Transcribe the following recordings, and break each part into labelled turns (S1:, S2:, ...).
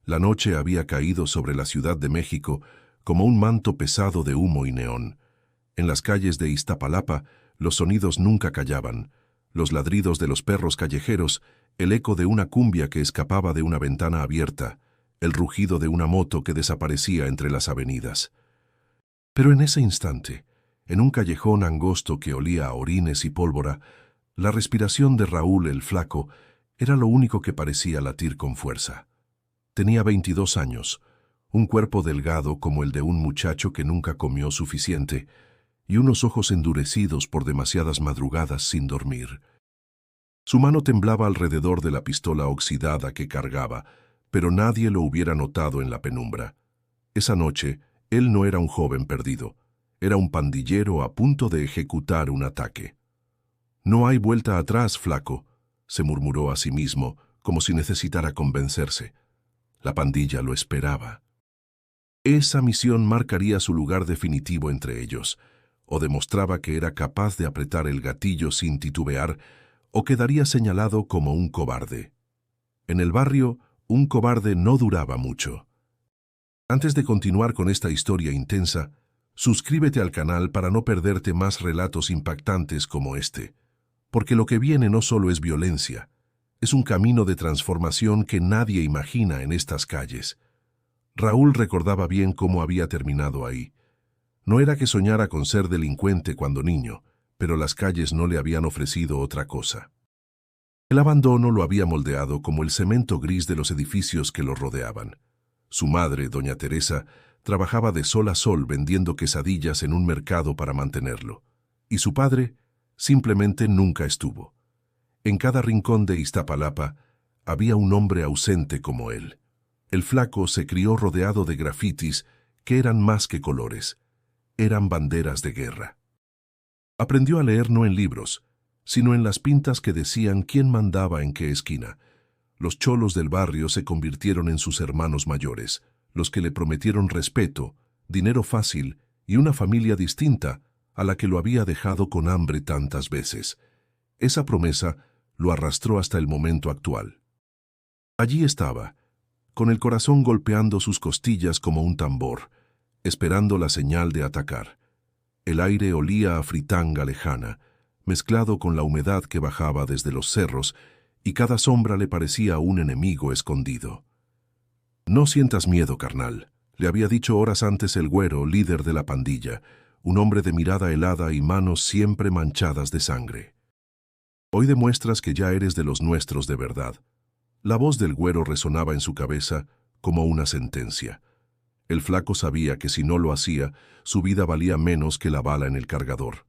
S1: La noche había caído sobre la Ciudad de México como un manto pesado de humo y neón. En las calles de Iztapalapa, los sonidos nunca callaban. Los ladridos de los perros callejeros, el eco de una cumbia que escapaba de una ventana abierta, el rugido de una moto que desaparecía entre las avenidas. Pero en ese instante, en un callejón angosto que olía a orines y pólvora, la respiración de Raúl el Flaco era lo único que parecía latir con fuerza. Tenía 22 años, un cuerpo delgado como el de un muchacho que nunca comió suficiente y unos ojos endurecidos por demasiadas madrugadas sin dormir. Su mano temblaba alrededor de la pistola oxidada que cargaba, pero nadie lo hubiera notado en la penumbra. Esa noche, él no era un joven perdido, era un pandillero a punto de ejecutar un ataque. «No hay vuelta atrás, Flaco», se murmuró a sí mismo, como si necesitara convencerse. La pandilla lo esperaba. Esa misión marcaría su lugar definitivo entre ellos. O demostraba que era capaz de apretar el gatillo sin titubear, o quedaría señalado como un cobarde. En el barrio, un cobarde no duraba mucho. Antes de continuar con esta historia intensa, suscríbete al canal para no perderte más relatos impactantes como este, porque lo que viene no solo es violencia, es un camino de transformación que nadie imagina en estas calles. Raúl recordaba bien cómo había terminado ahí. No era que soñara con ser delincuente cuando niño, pero las calles no le habían ofrecido otra cosa. El abandono lo había moldeado como el cemento gris de los edificios que lo rodeaban. Su madre, doña Teresa, trabajaba de sol a sol vendiendo quesadillas en un mercado para mantenerlo. Y su padre simplemente nunca estuvo. En cada rincón de Iztapalapa había un hombre ausente como él. El Flaco se crió rodeado de grafitis que eran más que colores. Eran banderas de guerra. Aprendió a leer no en libros, sino en las pintas que decían quién mandaba en qué esquina. Los cholos del barrio se convirtieron en sus hermanos mayores, los que le prometieron respeto, dinero fácil y una familia distinta a la que lo había dejado con hambre tantas veces. Esa promesa lo arrastró hasta el momento actual. Allí estaba, con el corazón golpeando sus costillas como un tambor, esperando la señal de atacar. El aire olía a fritanga lejana, mezclado con la humedad que bajaba desde los cerros, y cada sombra le parecía un enemigo escondido. «No sientas miedo, carnal», le había dicho horas antes el güero, líder de la pandilla, un hombre de mirada helada y manos siempre manchadas de sangre. «Hoy demuestras que ya eres de los nuestros de verdad». La voz del güero resonaba en su cabeza como una sentencia. El Flaco sabía que si no lo hacía, su vida valía menos que la bala en el cargador.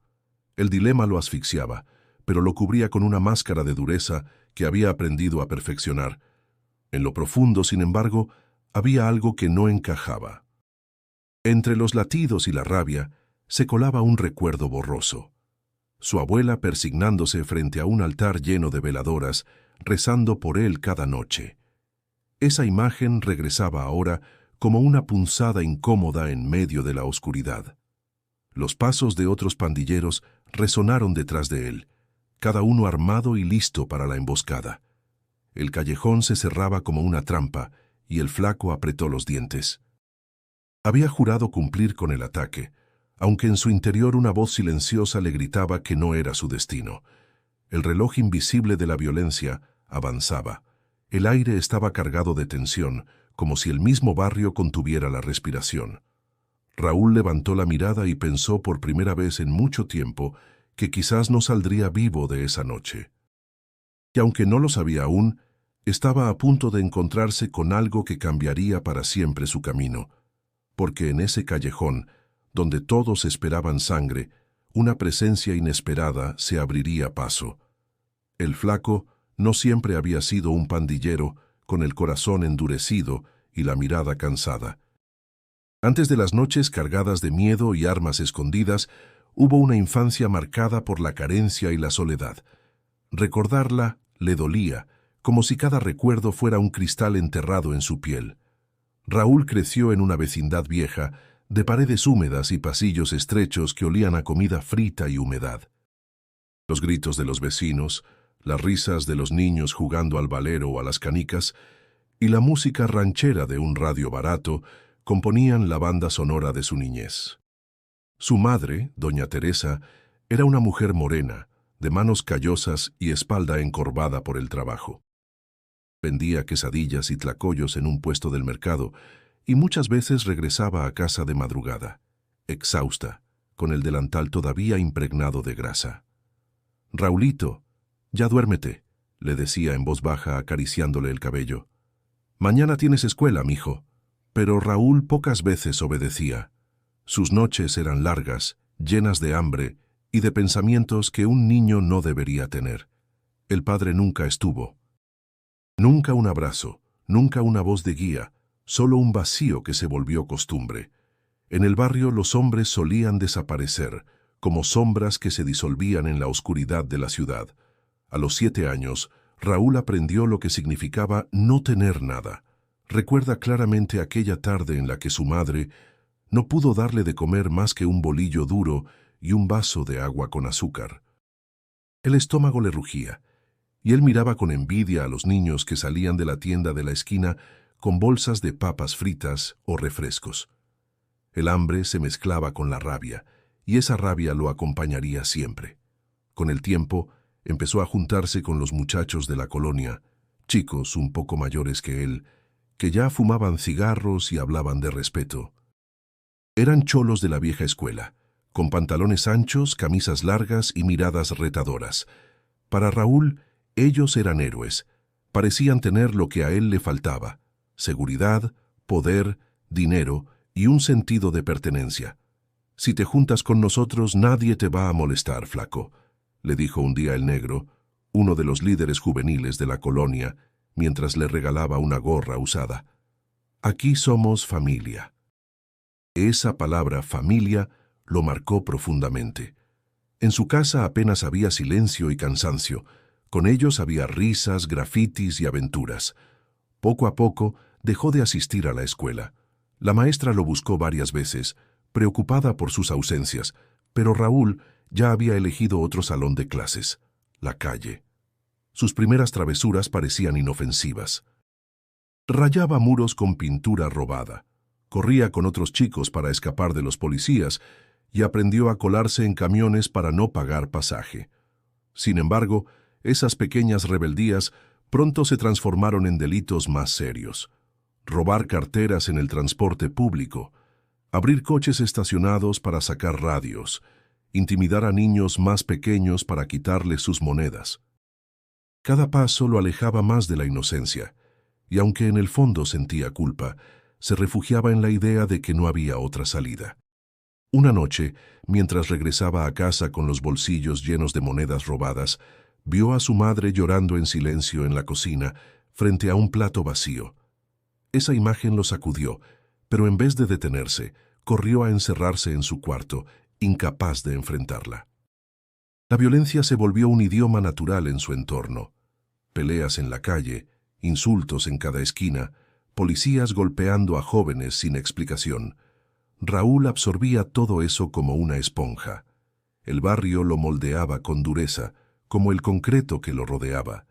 S1: El dilema lo asfixiaba, pero lo cubría con una máscara de dureza que había aprendido a perfeccionar. En lo profundo, sin embargo, había algo que no encajaba. Entre los latidos y la rabia se colaba un recuerdo borroso. Su abuela persignándose frente a un altar lleno de veladoras, rezando por él cada noche. Esa imagen regresaba ahora como una punzada incómoda en medio de la oscuridad. Los pasos de otros pandilleros resonaron detrás de él, cada uno armado y listo para la emboscada. El callejón se cerraba como una trampa y el Flaco apretó los dientes. Había jurado cumplir con el ataque, aunque en su interior una voz silenciosa le gritaba que no era su destino. El reloj invisible de la violencia avanzaba. El aire estaba cargado de tensión, como si el mismo barrio contuviera la respiración. Raúl levantó la mirada y pensó por primera vez en mucho tiempo que quizás no saldría vivo de esa noche. Y aunque no lo sabía aún, estaba a punto de encontrarse con algo que cambiaría para siempre su camino, porque en ese callejón, donde todos esperaban sangre, una presencia inesperada se abriría paso. El Flaco no siempre había sido un pandillero con el corazón endurecido y la mirada cansada. Antes de las noches cargadas de miedo y armas escondidas, hubo una infancia marcada por la carencia y la soledad. Recordarla le dolía, como si cada recuerdo fuera un cristal enterrado en su piel. Raúl creció en una vecindad vieja, de paredes húmedas y pasillos estrechos que olían a comida frita y humedad. Los gritos de los vecinos, las risas de los niños jugando al valero o a las canicas, y la música ranchera de un radio barato componían la banda sonora de su niñez. Su madre, doña Teresa, era una mujer morena, de manos callosas y espalda encorvada por el trabajo. Vendía quesadillas y tlacoyos en un puesto del mercado y muchas veces regresaba a casa de madrugada, exhausta, con el delantal todavía impregnado de grasa. «Raulito, ya duérmete», le decía en voz baja acariciándole el cabello. «Mañana tienes escuela, mijo». Pero Raúl pocas veces obedecía. Sus noches eran largas, llenas de hambre y de pensamientos que un niño no debería tener. El padre nunca estuvo. Nunca un abrazo, nunca una voz de guía, solo un vacío que se volvió costumbre. En el barrio los hombres solían desaparecer, como sombras que se disolvían en la oscuridad de la ciudad. A los 7 años, Raúl aprendió lo que significaba no tener nada. Recuerda claramente aquella tarde en la que su madre no pudo darle de comer más que un bolillo duro y un vaso de agua con azúcar. El estómago le rugía, y él miraba con envidia a los niños que salían de la tienda de la esquina con bolsas de papas fritas o refrescos. El hambre se mezclaba con la rabia, y esa rabia lo acompañaría siempre. Con el tiempo, empezó a juntarse con los muchachos de la colonia, chicos un poco mayores que él, que ya fumaban cigarros y hablaban de respeto. Eran cholos de la vieja escuela, con pantalones anchos, camisas largas y miradas retadoras. Para Raúl, ellos eran héroes. Parecían tener lo que a él le faltaba: seguridad, poder, dinero y un sentido de pertenencia. «Si te juntas con nosotros, nadie te va a molestar, flaco», le dijo un día el negro, uno de los líderes juveniles de la colonia, mientras le regalaba una gorra usada. «Aquí somos familia». Esa palabra familia lo marcó profundamente. En su casa apenas había silencio y cansancio. Con ellos había risas, grafitis y aventuras. Poco a poco dejó de asistir a la escuela. La maestra lo buscó varias veces, preocupada por sus ausencias, pero Raúl ya había elegido otro salón de clases, la calle. Sus primeras travesuras parecían inofensivas. Rayaba muros con pintura robada, corría con otros chicos para escapar de los policías y aprendió a colarse en camiones para no pagar pasaje. Sin embargo, esas pequeñas rebeldías pronto se transformaron en delitos más serios: robar carteras en el transporte público, abrir coches estacionados para sacar radios, intimidar a niños más pequeños para quitarles sus monedas. Cada paso lo alejaba más de la inocencia, y aunque en el fondo sentía culpa, se refugiaba en la idea de que no había otra salida. Una noche, mientras regresaba a casa con los bolsillos llenos de monedas robadas, vio a su madre llorando en silencio en la cocina, frente a un plato vacío. Esa imagen lo sacudió, pero en vez de detenerse, corrió a encerrarse en su cuarto, incapaz de enfrentarla. La violencia se volvió un idioma natural en su entorno. Peleas en la calle, insultos en cada esquina, policías golpeando a jóvenes sin explicación. Raúl absorbía todo eso como una esponja. El barrio lo moldeaba con dureza, como el concreto que lo rodeaba.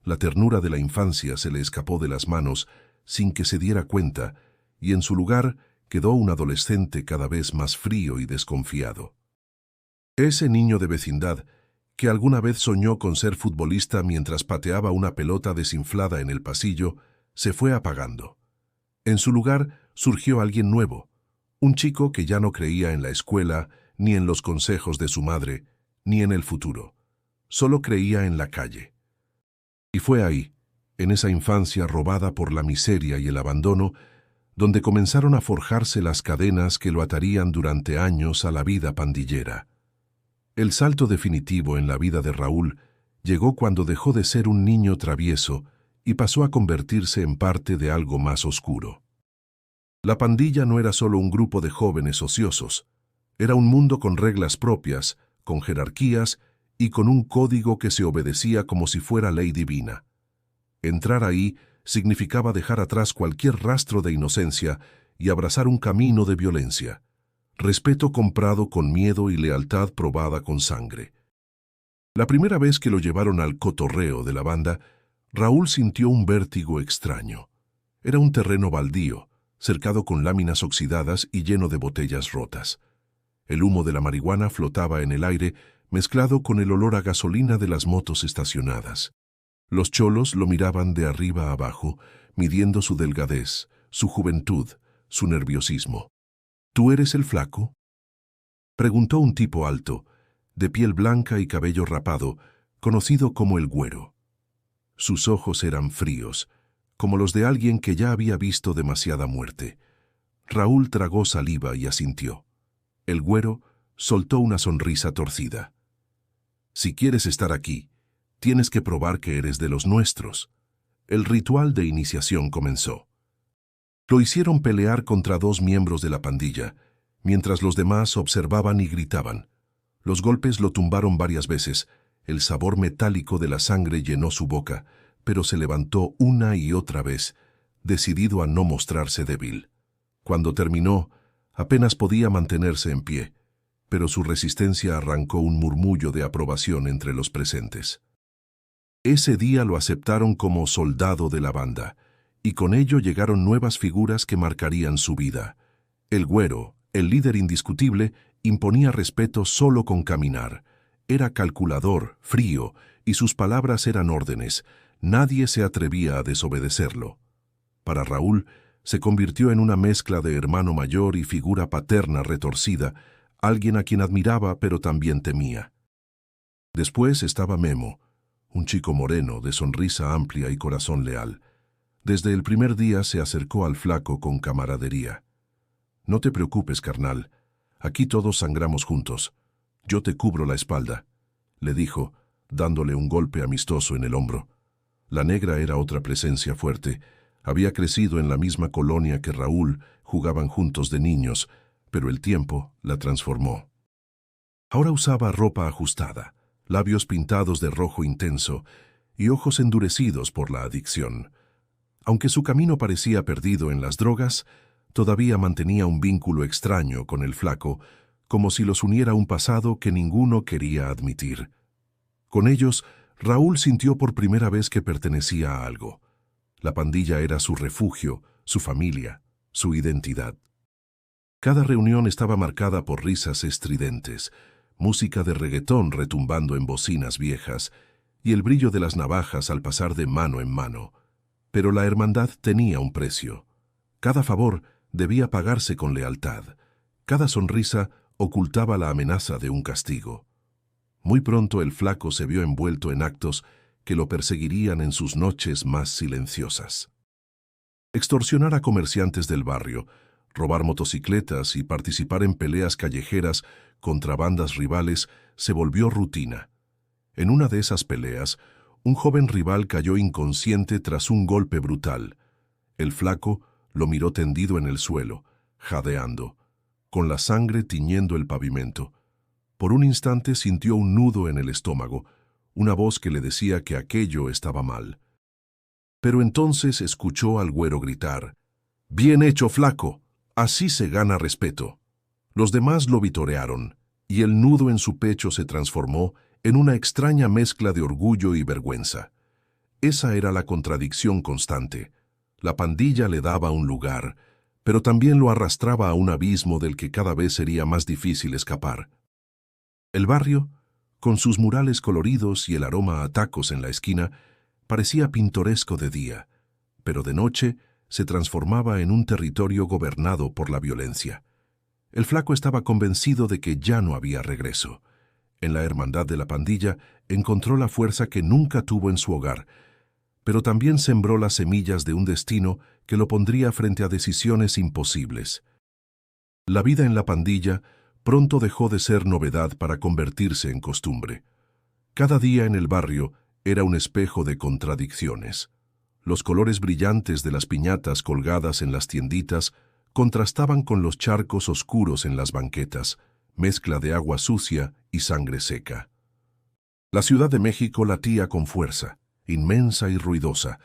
S1: La ternura de la infancia se le escapó de las manos sin que se diera cuenta, y en su lugar quedó un adolescente cada vez más frío y desconfiado. Ese niño de vecindad, que alguna vez soñó con ser futbolista mientras pateaba una pelota desinflada en el pasillo, se fue apagando. En su lugar surgió alguien nuevo, un chico que ya no creía en la escuela, ni en los consejos de su madre, ni en el futuro. Solo creía en la calle. Y fue ahí, en esa infancia robada por la miseria y el abandono, donde comenzaron a forjarse las cadenas que lo atarían durante años a la vida pandillera. El salto definitivo en la vida de Raúl llegó cuando dejó de ser un niño travieso y pasó a convertirse en parte de algo más oscuro. La pandilla no era solo un grupo de jóvenes ociosos, era un mundo con reglas propias, con jerarquías y con un código que se obedecía como si fuera ley divina. Entrar ahí significaba dejar atrás cualquier rastro de inocencia y abrazar un camino de violencia. Respeto comprado con miedo y lealtad probada con sangre. La primera vez que lo llevaron al cotorreo de la banda, Raúl sintió un vértigo extraño. Era un terreno baldío, cercado con láminas oxidadas y lleno de botellas rotas. El humo de la marihuana flotaba en el aire, mezclado con el olor a gasolina de las motos estacionadas. Los cholos lo miraban de arriba a abajo, midiendo su delgadez, su juventud, su nerviosismo. ¿Tú eres el flaco?, preguntó un tipo alto, de piel blanca y cabello rapado, conocido como el Güero. Sus ojos eran fríos, como los de alguien que ya había visto demasiada muerte. Raúl tragó saliva y asintió. El Güero soltó una sonrisa torcida. Si quieres estar aquí, tienes que probar que eres de los nuestros. El ritual de iniciación comenzó. Lo hicieron pelear contra 2 miembros de la pandilla, mientras los demás observaban y gritaban. Los golpes lo tumbaron varias veces. El sabor metálico de la sangre llenó su boca, pero se levantó una y otra vez, decidido a no mostrarse débil. Cuando terminó, apenas podía mantenerse en pie, pero su resistencia arrancó un murmullo de aprobación entre los presentes. Ese día lo aceptaron como soldado de la banda, y con ello llegaron nuevas figuras que marcarían su vida. El Güero, el líder indiscutible, imponía respeto solo con caminar. Era calculador, frío, y sus palabras eran órdenes. Nadie se atrevía a desobedecerlo. Para Raúl, se convirtió en una mezcla de hermano mayor y figura paterna retorcida, alguien a quien admiraba pero también temía. Después estaba Memo, un chico moreno, de sonrisa amplia y corazón leal. Desde el primer día se acercó al flaco con camaradería. «No te preocupes, carnal. Aquí todos sangramos juntos. Yo te cubro la espalda», le dijo, dándole un golpe amistoso en el hombro. La negra era otra presencia fuerte. Había crecido en la misma colonia que Raúl, jugaban juntos de niños, pero el tiempo la transformó. Ahora usaba ropa ajustada, labios pintados de rojo intenso y ojos endurecidos por la adicción. Aunque su camino parecía perdido en las drogas, todavía mantenía un vínculo extraño con el flaco, como si los uniera un pasado que ninguno quería admitir. Con ellos, Raúl sintió por primera vez que pertenecía a algo. La pandilla era su refugio, su familia, su identidad. Cada reunión estaba marcada por risas estridentes, música de reggaetón retumbando en bocinas viejas y el brillo de las navajas al pasar de mano en mano. Pero la hermandad tenía un precio. Cada favor debía pagarse con lealtad. Cada sonrisa ocultaba la amenaza de un castigo. Muy pronto el flaco se vio envuelto en actos que lo perseguirían en sus noches más silenciosas. Extorsionar a comerciantes del barrio, robar motocicletas y participar en peleas callejeras contra bandas rivales se volvió rutina. En una de esas peleas, un joven rival cayó inconsciente tras un golpe brutal. El flaco lo miró tendido en el suelo, jadeando, con la sangre tiñendo el pavimento. Por un instante sintió un nudo en el estómago, una voz que le decía que aquello estaba mal. Pero entonces escuchó al Güero gritar: «¡Bien hecho, flaco! Así se gana respeto». Los demás lo vitorearon, y el nudo en su pecho se transformó en una extraña mezcla de orgullo y vergüenza. Esa era la contradicción constante. La pandilla le daba un lugar, pero también lo arrastraba a un abismo del que cada vez sería más difícil escapar. El barrio, con sus murales coloridos y el aroma a tacos en la esquina, parecía pintoresco de día, pero de noche se transformaba en un territorio gobernado por la violencia. El flaco estaba convencido de que ya no había regreso. En la hermandad de la pandilla encontró la fuerza que nunca tuvo en su hogar, pero también sembró las semillas de un destino que lo pondría frente a decisiones imposibles. La vida en la pandilla pronto dejó de ser novedad para convertirse en costumbre. Cada día en el barrio era un espejo de contradicciones. Los colores brillantes de las piñatas colgadas en las tienditas contrastaban con los charcos oscuros en las banquetas, mezcla de agua sucia y sangre seca. La Ciudad de México latía con fuerza, inmensa y ruidosa,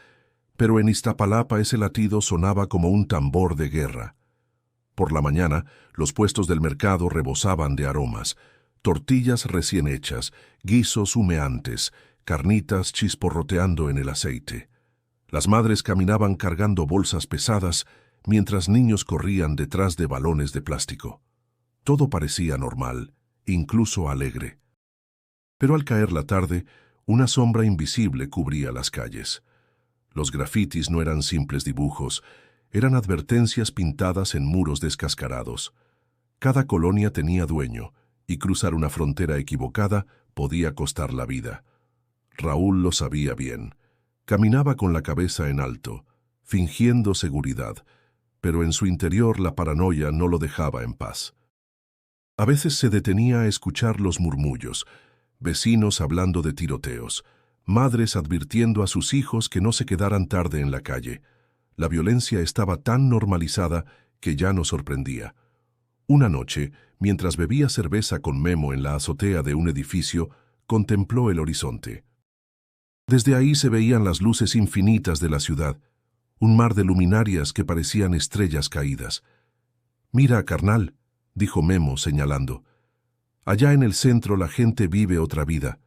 S1: pero en Iztapalapa ese latido sonaba como un tambor de guerra. Por la mañana, los puestos del mercado rebosaban de aromas: tortillas recién hechas, guisos humeantes, carnitas chisporroteando en el aceite. Las madres caminaban cargando bolsas pesadas, mientras niños corrían detrás de balones de plástico. Todo parecía normal, incluso alegre. Pero al caer la tarde, una sombra invisible cubría las calles. Los grafitis no eran simples dibujos, eran advertencias pintadas en muros descascarados. Cada colonia tenía dueño, y cruzar una frontera equivocada podía costar la vida. Raúl lo sabía bien. Caminaba con la cabeza en alto, fingiendo seguridad, pero en su interior la paranoia no lo dejaba en paz. A veces se detenía a escuchar los murmullos, vecinos hablando de tiroteos, madres advirtiendo a sus hijos que no se quedaran tarde en la calle. La violencia estaba tan normalizada que ya no sorprendía. Una noche, mientras bebía cerveza con Memo en la azotea de un edificio, contempló el horizonte. Desde ahí se veían las luces infinitas de la ciudad, un mar de luminarias que parecían estrellas caídas. «Mira, carnal», dijo Memo señalando. «Allá en el centro la gente vive otra vida.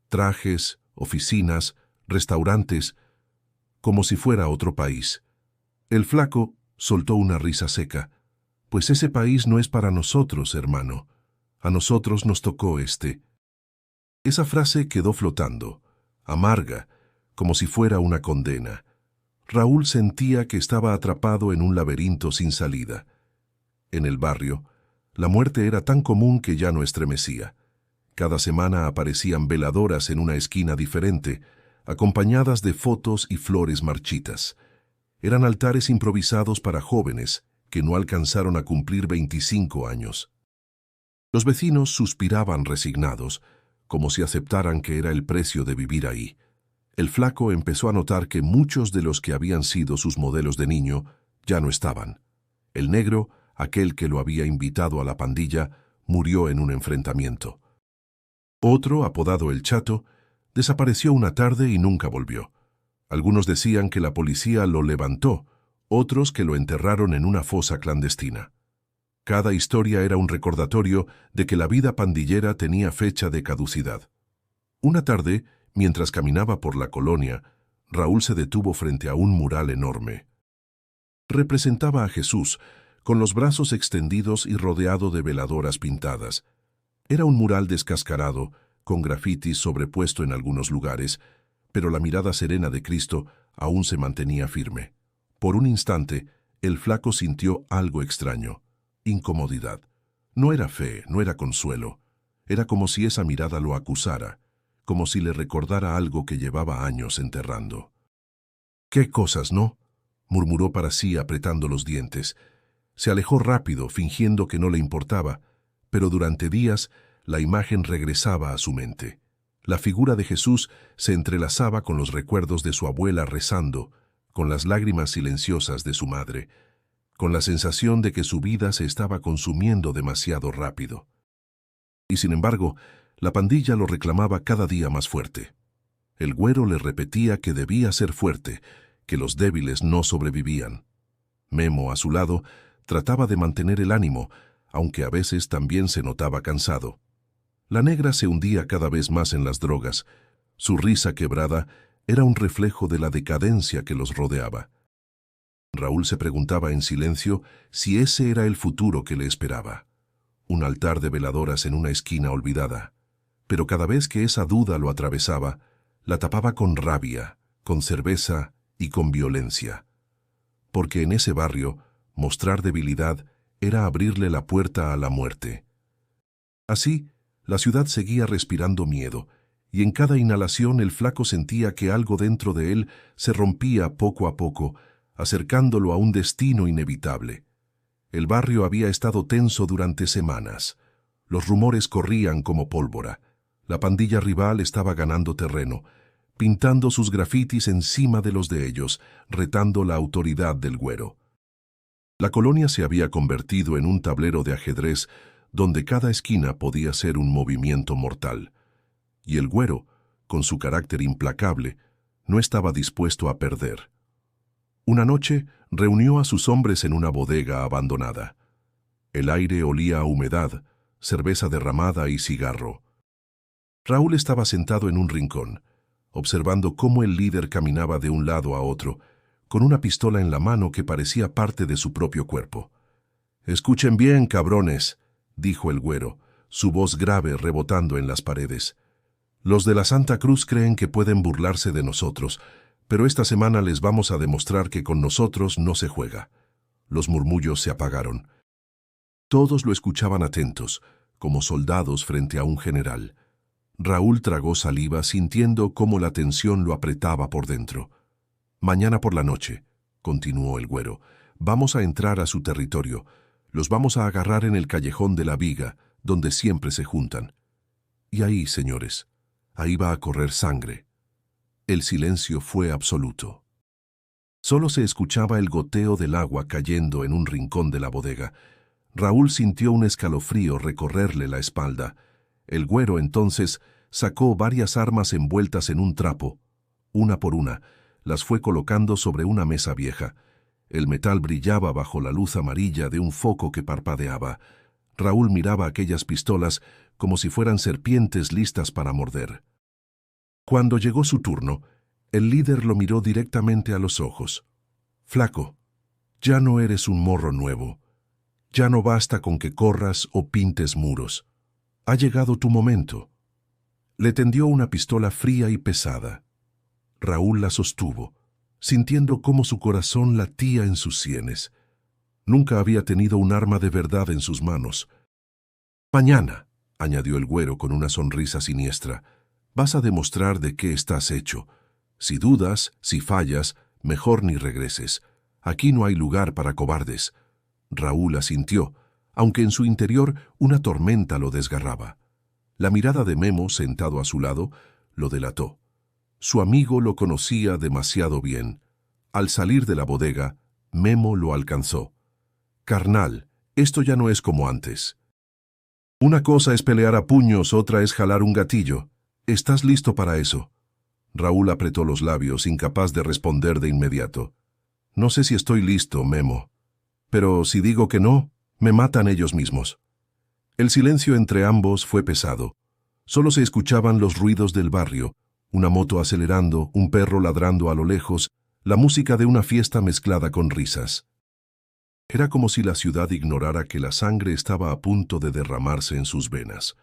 S1: Trajes, oficinas, restaurantes, como si fuera otro país». El flaco soltó una risa seca. «Pues ese país no es para nosotros, hermano. A nosotros nos tocó este». Esa frase quedó flotando, amarga, como si fuera una condena. Raúl sentía que estaba atrapado en un laberinto sin salida. En el barrio, la muerte era tan común que ya no estremecía. Cada semana aparecían veladoras en una esquina diferente, acompañadas de fotos y flores marchitas. Eran altares improvisados para jóvenes que no alcanzaron a cumplir 25 años. Los vecinos suspiraban resignados, como si aceptaran que era el precio de vivir ahí. El flaco empezó a notar que muchos de los que habían sido sus modelos de niño ya no estaban. El negro, aquel que lo había invitado a la pandilla, murió en un enfrentamiento. Otro, apodado el Chato, desapareció una tarde y nunca volvió. Algunos decían que la policía lo levantó, otros que lo enterraron en una fosa clandestina. Cada historia era un recordatorio de que la vida pandillera tenía fecha de caducidad. Una tarde, mientras caminaba por la colonia, Raúl se detuvo frente a un mural enorme. Representaba a Jesús, con los brazos extendidos y rodeado de veladoras pintadas. Era un mural descascarado, con grafitis sobrepuesto en algunos lugares, pero la mirada serena de Cristo aún se mantenía firme. Por un instante, el flaco sintió algo extraño, incomodidad. No era fe, no era consuelo. Era como si esa mirada lo acusara, como si le recordara algo que llevaba años enterrando. «¿Qué cosas, no?», murmuró para sí apretando los dientes. Se alejó rápido, fingiendo que no le importaba, pero durante días la imagen regresaba a su mente. La figura de Jesús se entrelazaba con los recuerdos de su abuela rezando, con las lágrimas silenciosas de su madre, con la sensación de que su vida se estaba consumiendo demasiado rápido. Y sin embargo, la pandilla lo reclamaba cada día más fuerte. El güero le repetía que debía ser fuerte, que los débiles no sobrevivían. Memo, a su lado, trataba de mantener el ánimo, aunque a veces también se notaba cansado. La negra se hundía cada vez más en las drogas. Su risa quebrada era un reflejo de la decadencia que los rodeaba. Raúl se preguntaba en silencio si ese era el futuro que le esperaba. Un altar de veladoras en una esquina olvidada. Pero cada vez que esa duda lo atravesaba, la tapaba con rabia, con cerveza y con violencia. Porque en ese barrio, mostrar debilidad era abrirle la puerta a la muerte. Así, la ciudad seguía respirando miedo, y en cada inhalación el flaco sentía que algo dentro de él se rompía poco a poco, acercándolo a un destino inevitable. El barrio había estado tenso durante semanas. Los rumores corrían como pólvora. La pandilla rival estaba ganando terreno, pintando sus grafitis encima de los de ellos, retando la autoridad del güero. La colonia se había convertido en un tablero de ajedrez donde cada esquina podía ser un movimiento mortal. Y el güero, con su carácter implacable, no estaba dispuesto a perder. Una noche reunió a sus hombres en una bodega abandonada. El aire olía a humedad, cerveza derramada y cigarro. Raúl estaba sentado en un rincón. observando cómo el líder caminaba de un lado a otro, con una pistola en la mano que parecía parte de su propio cuerpo. «Escuchen bien, cabrones», dijo el güero, su voz grave rebotando en las paredes. «Los de la Santa Cruz creen que pueden burlarse de nosotros, pero esta semana les vamos a demostrar que con nosotros no se juega». Los murmullos se apagaron. Todos lo escuchaban atentos, como soldados frente a un general. Raúl tragó saliva sintiendo cómo la tensión lo apretaba por dentro. «Mañana por la noche», continuó el güero, «vamos a entrar a su territorio. Los vamos a agarrar en el callejón de la Viga, donde siempre se juntan. Y ahí, señores, ahí va a correr sangre». El silencio fue absoluto. Solo se escuchaba el goteo del agua cayendo en un rincón de la bodega. Raúl sintió un escalofrío recorrerle la espalda. El güero entonces sacó varias armas envueltas en un trapo. Una por una, las fue colocando sobre una mesa vieja. El metal brillaba bajo la luz amarilla de un foco que parpadeaba. Raúl miraba aquellas pistolas como si fueran serpientes listas para morder. Cuando llegó su turno, el líder lo miró directamente a los ojos. «Flaco, ya no eres un morro nuevo. Ya no basta con que corras o pintes muros. Ha llegado tu momento». Le tendió una pistola fría y pesada. Raúl la sostuvo, sintiendo cómo su corazón latía en sus sienes. Nunca había tenido un arma de verdad en sus manos. «Mañana», añadió el güero con una sonrisa siniestra, «vas a demostrar de qué estás hecho. Si dudas, si fallas, mejor ni regreses. Aquí no hay lugar para cobardes». Raúl asintió, aunque en su interior una tormenta lo desgarraba. La mirada de Memo, sentado a su lado, lo delató. Su amigo lo conocía demasiado bien. Al salir de la bodega, Memo lo alcanzó. «Carnal, esto ya no es como antes. Una cosa es pelear a puños, otra es jalar un gatillo. ¿Estás listo para eso?» Raúl apretó los labios, incapaz de responder de inmediato. «No sé si estoy listo, Memo. Pero si digo que no, me matan ellos mismos». El silencio entre ambos fue pesado. Solo se escuchaban los ruidos del barrio, una moto acelerando, un perro ladrando a lo lejos, la música de una fiesta mezclada con risas. Era como si la ciudad ignorara que la sangre estaba a punto de derramarse en sus venas.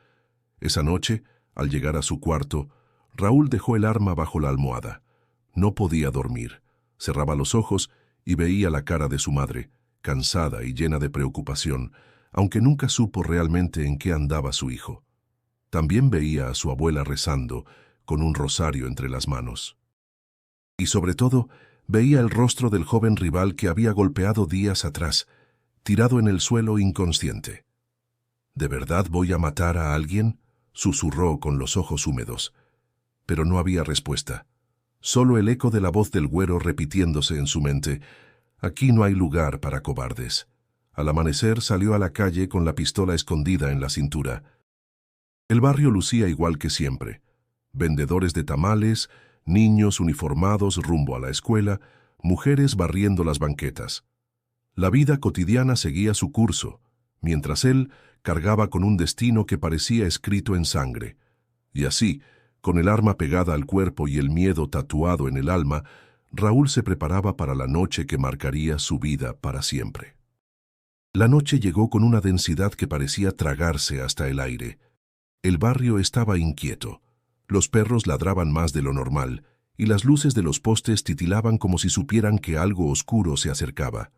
S1: Esa noche, al llegar a su cuarto, Raúl dejó el arma bajo la almohada. No podía dormir. Cerraba los ojos y veía la cara de su madre, cansada y llena de preocupación, aunque nunca supo realmente en qué andaba su hijo. También veía a su abuela rezando, con un rosario entre las manos. Y sobre todo, veía el rostro del joven rival que había golpeado días atrás, tirado en el suelo inconsciente. «¿De verdad voy a matar a alguien?», susurró con los ojos húmedos. Pero no había respuesta. Solo el eco de la voz del güero repitiéndose en su mente. «Aquí no hay lugar para cobardes». Al amanecer salió a la calle con la pistola escondida en la cintura. El barrio lucía igual que siempre. Vendedores de tamales, niños uniformados rumbo a la escuela, mujeres barriendo las banquetas. La vida cotidiana seguía su curso, mientras él cargaba con un destino que parecía escrito en sangre. Y así, con el arma pegada al cuerpo y el miedo tatuado en el alma, Raúl se preparaba para la noche que marcaría su vida para siempre. La noche llegó con una densidad que parecía tragarse hasta el aire. El barrio estaba inquieto. Los perros ladraban más de lo normal, y las luces de los postes titilaban como si supieran que algo oscuro se acercaba.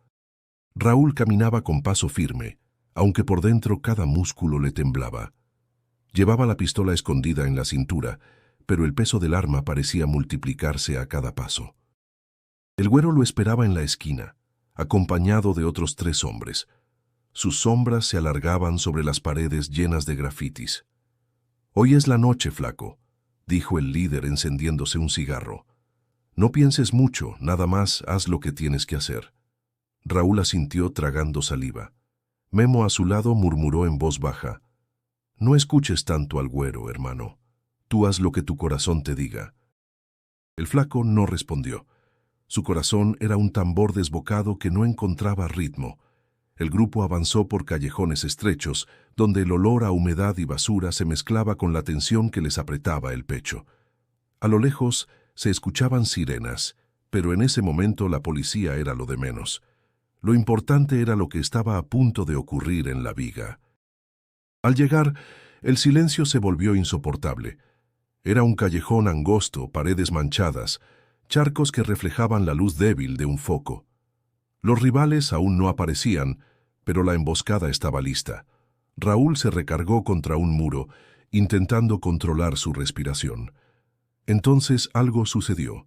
S1: Raúl caminaba con paso firme, aunque por dentro cada músculo le temblaba. Llevaba la pistola escondida en la cintura, pero el peso del arma parecía multiplicarse a cada paso. El güero lo esperaba en la esquina, acompañado de otros 3 hombres. Sus sombras se alargaban sobre las paredes llenas de grafitis. «Hoy es la noche, flaco», dijo el líder encendiéndose un cigarro. «No pienses mucho, nada más haz lo que tienes que hacer». Raúl asintió tragando saliva. Memo a su lado murmuró en voz baja. «No escuches tanto al güero, hermano. Tú haz lo que tu corazón te diga». El flaco no respondió. Su corazón era un tambor desbocado que no encontraba ritmo. El grupo avanzó por callejones estrechos, donde el olor a humedad y basura se mezclaba con la tensión que les apretaba el pecho. A lo lejos se escuchaban sirenas, pero en ese momento la policía era lo de menos. Lo importante era lo que estaba a punto de ocurrir en la viga. Al llegar, el silencio se volvió insoportable. Era un callejón angosto, paredes manchadas, charcos que reflejaban la luz débil de un foco. Los rivales aún no aparecían, pero la emboscada estaba lista. Raúl se recargó contra un muro, intentando controlar su respiración. Entonces algo sucedió.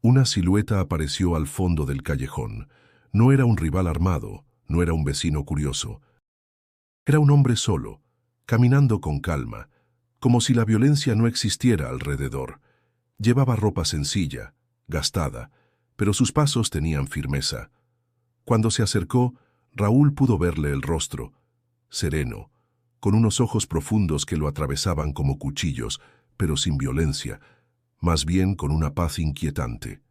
S1: Una silueta apareció al fondo del callejón. No era un rival armado, no era un vecino curioso. Era un hombre solo, caminando con calma, como si la violencia no existiera alrededor. Llevaba ropa sencilla, gastada, pero sus pasos tenían firmeza. Cuando se acercó, Raúl pudo verle el rostro, sereno, con unos ojos profundos que lo atravesaban como cuchillos, pero sin violencia, más bien con una paz inquietante.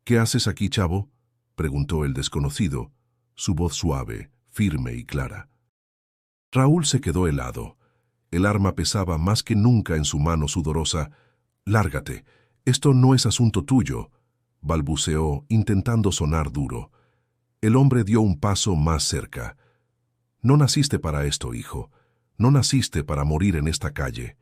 S1: «¿Qué haces aquí, chavo?», preguntó el desconocido, su voz suave, firme y clara. Raúl se quedó helado. El arma pesaba más que nunca en su mano sudorosa. «Lárgate, esto no es asunto tuyo», balbuceó, intentando sonar duro. El hombre dio un paso más cerca. «No naciste para esto, hijo. No naciste para morir en esta calle».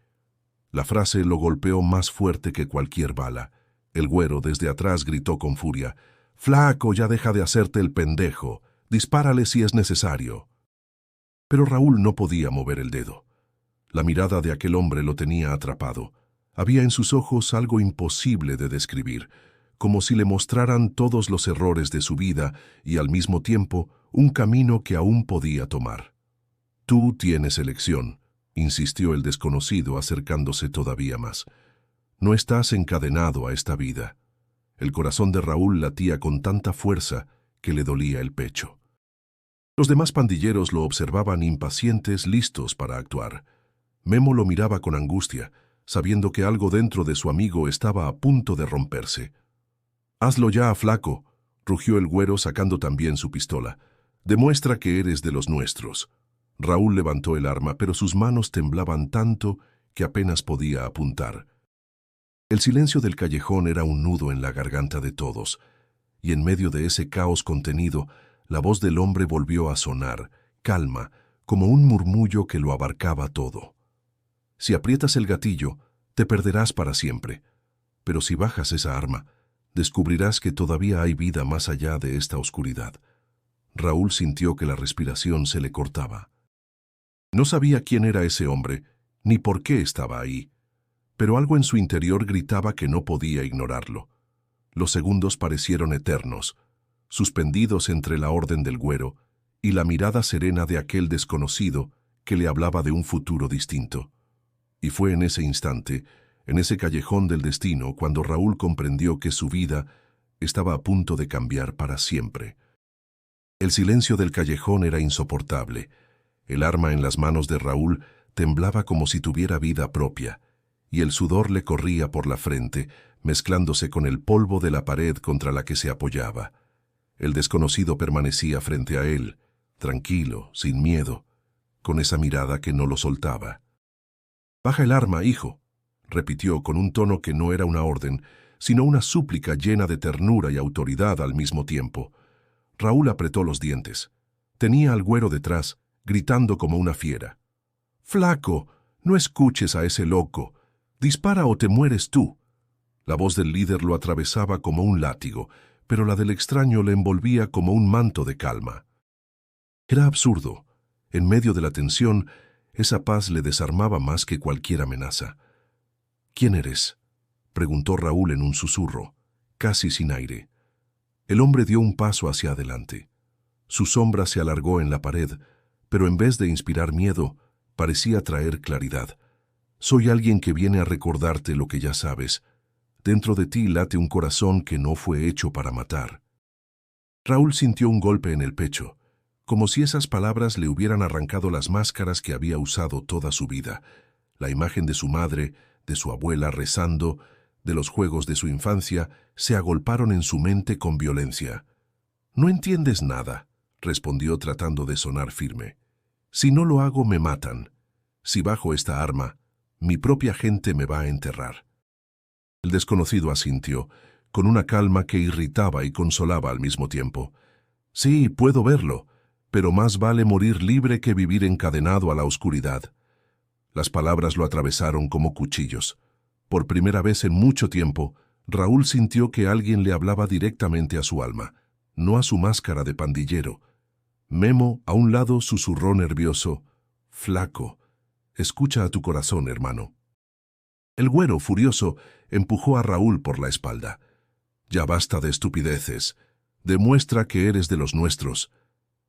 S1: La frase lo golpeó más fuerte que cualquier bala. El güero desde atrás gritó con furia: «Flaco, ya deja de hacerte el pendejo. Dispárale si es necesario». Pero Raúl no podía mover el dedo. La mirada de aquel hombre lo tenía atrapado. Había en sus ojos algo imposible de describir, como si le mostraran todos los errores de su vida y al mismo tiempo un camino que aún podía tomar. «Tú tienes elección», insistió el desconocido acercándose todavía más. «No estás encadenado a esta vida». El corazón de Raúl latía con tanta fuerza que le dolía el pecho. Los demás pandilleros lo observaban impacientes, listos para actuar. Memo lo miraba con angustia, sabiendo que algo dentro de su amigo estaba a punto de romperse. «Hazlo ya, flaco», rugió el güero sacando también su pistola. «Demuestra que eres de los nuestros». Raúl levantó el arma, pero sus manos temblaban tanto que apenas podía apuntar. El silencio del callejón era un nudo en la garganta de todos, y en medio de ese caos contenido, la voz del hombre volvió a sonar, calma, como un murmullo que lo abarcaba todo. «Si aprietas el gatillo, te perderás para siempre. Pero si bajas esa arma, descubrirás que todavía hay vida más allá de esta oscuridad». Raúl sintió que la respiración se le cortaba. No sabía quién era ese hombre, ni por qué estaba ahí, pero algo en su interior gritaba que no podía ignorarlo. Los segundos parecieron eternos, suspendidos entre la orden del güero y la mirada serena de aquel desconocido que le hablaba de un futuro distinto. Y fue en ese instante, en ese callejón del destino, cuando Raúl comprendió que su vida estaba a punto de cambiar para siempre. El silencio del callejón era insoportable. El arma en las manos de Raúl temblaba como si tuviera vida propia, y el sudor le corría por la frente, mezclándose con el polvo de la pared contra la que se apoyaba. El desconocido permanecía frente a él, tranquilo, sin miedo, con esa mirada que no lo soltaba. «Baja el arma, hijo», repitió con un tono que no era una orden, sino una súplica llena de ternura y autoridad al mismo tiempo. Raúl apretó los dientes. Tenía al güero detrás, gritando como una fiera. «Flaco, no escuches a ese loco. Dispara o te mueres tú». La voz del líder lo atravesaba como un látigo, pero la del extraño le envolvía como un manto de calma. Era absurdo. En medio de la tensión, esa paz le desarmaba más que cualquier amenaza. «¿Quién eres?», preguntó Raúl en un susurro, casi sin aire. El hombre dio un paso hacia adelante. Su sombra se alargó en la pared, pero en vez de inspirar miedo, parecía traer claridad. «Soy alguien que viene a recordarte lo que ya sabes. Dentro de ti late un corazón que no fue hecho para matar». Raúl sintió un golpe en el pecho, como si esas palabras le hubieran arrancado las máscaras que había usado toda su vida. La imagen de su madre, de su abuela rezando, de los juegos de su infancia, se agolparon en su mente con violencia. «Noentiendes nada», respondió tratando de sonar firme. «Si no lo hago, me matan. Si bajo esta arma, mi propia gente me va a enterrar». El desconocido asintió, con una calma que irritaba y consolaba al mismo tiempo. Sí, puedo verlo, pero más vale morir libre que vivir encadenado a la oscuridad. Las palabras lo atravesaron como cuchillos. Por primera vez en mucho tiempo, Raúl sintió que alguien le hablaba directamente a su alma, no a su máscara de pandillero. Memo, a un lado, susurró nervioso: «Flaco, escucha a tu corazón, hermano». El güero, furioso, empujó a Raúl por la espalda. «Ya basta de estupideces. Demuestra que eres de los nuestros».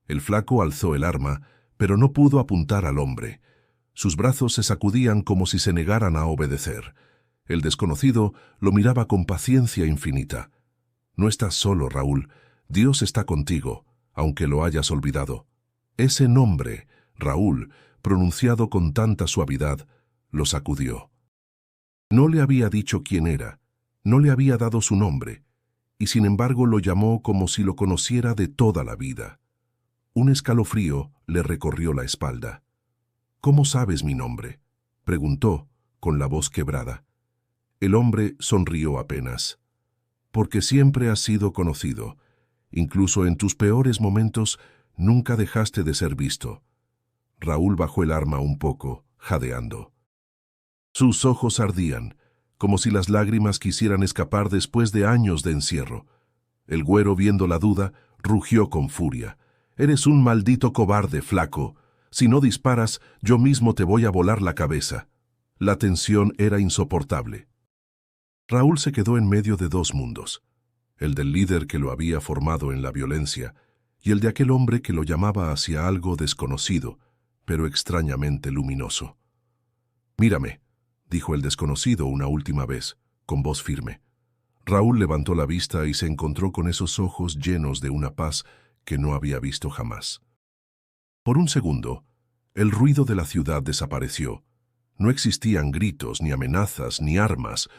S1: El flaco alzó el arma, pero no pudo apuntar al hombre. Sus brazos se sacudían como si se negaran a obedecer. El desconocido lo miraba con paciencia infinita. «No estás solo, Raúl. Dios está contigo, aunque lo hayas olvidado». Ese nombre, Raúl, pronunciado con tanta suavidad, lo sacudió. No le había dicho quién era, no le había dado su nombre, y sin embargo lo llamó como si lo conociera de toda la vida. Un escalofrío le recorrió la espalda. «¿Cómo sabes mi nombre?», preguntó, con la voz quebrada. El hombre sonrió apenas. «Porque siempre has sido conocido. Incluso en tus peores momentos nunca dejaste de ser visto». Raúl bajó el arma un poco, jadeando. Sus ojos ardían, como si las lágrimas quisieran escapar después de años de encierro. El güero, viendo la duda, rugió con furia. «Eres un maldito cobarde, flaco. Si no disparas, yo mismo te voy a volar la cabeza». La tensión era insoportable. Raúl se quedó en medio de dos mundos, el del líder que lo había formado en la violencia y el de aquel hombre que lo llamaba hacia algo desconocido, pero extrañamente luminoso. «Mírame», dijo el desconocido una última vez, con voz firme. Raúl levantó la vista y se encontró con esos ojos llenos de una paz que no había visto jamás. Por un segundo, el ruido de la ciudad desapareció. No existían gritos, ni amenazas, ni armas,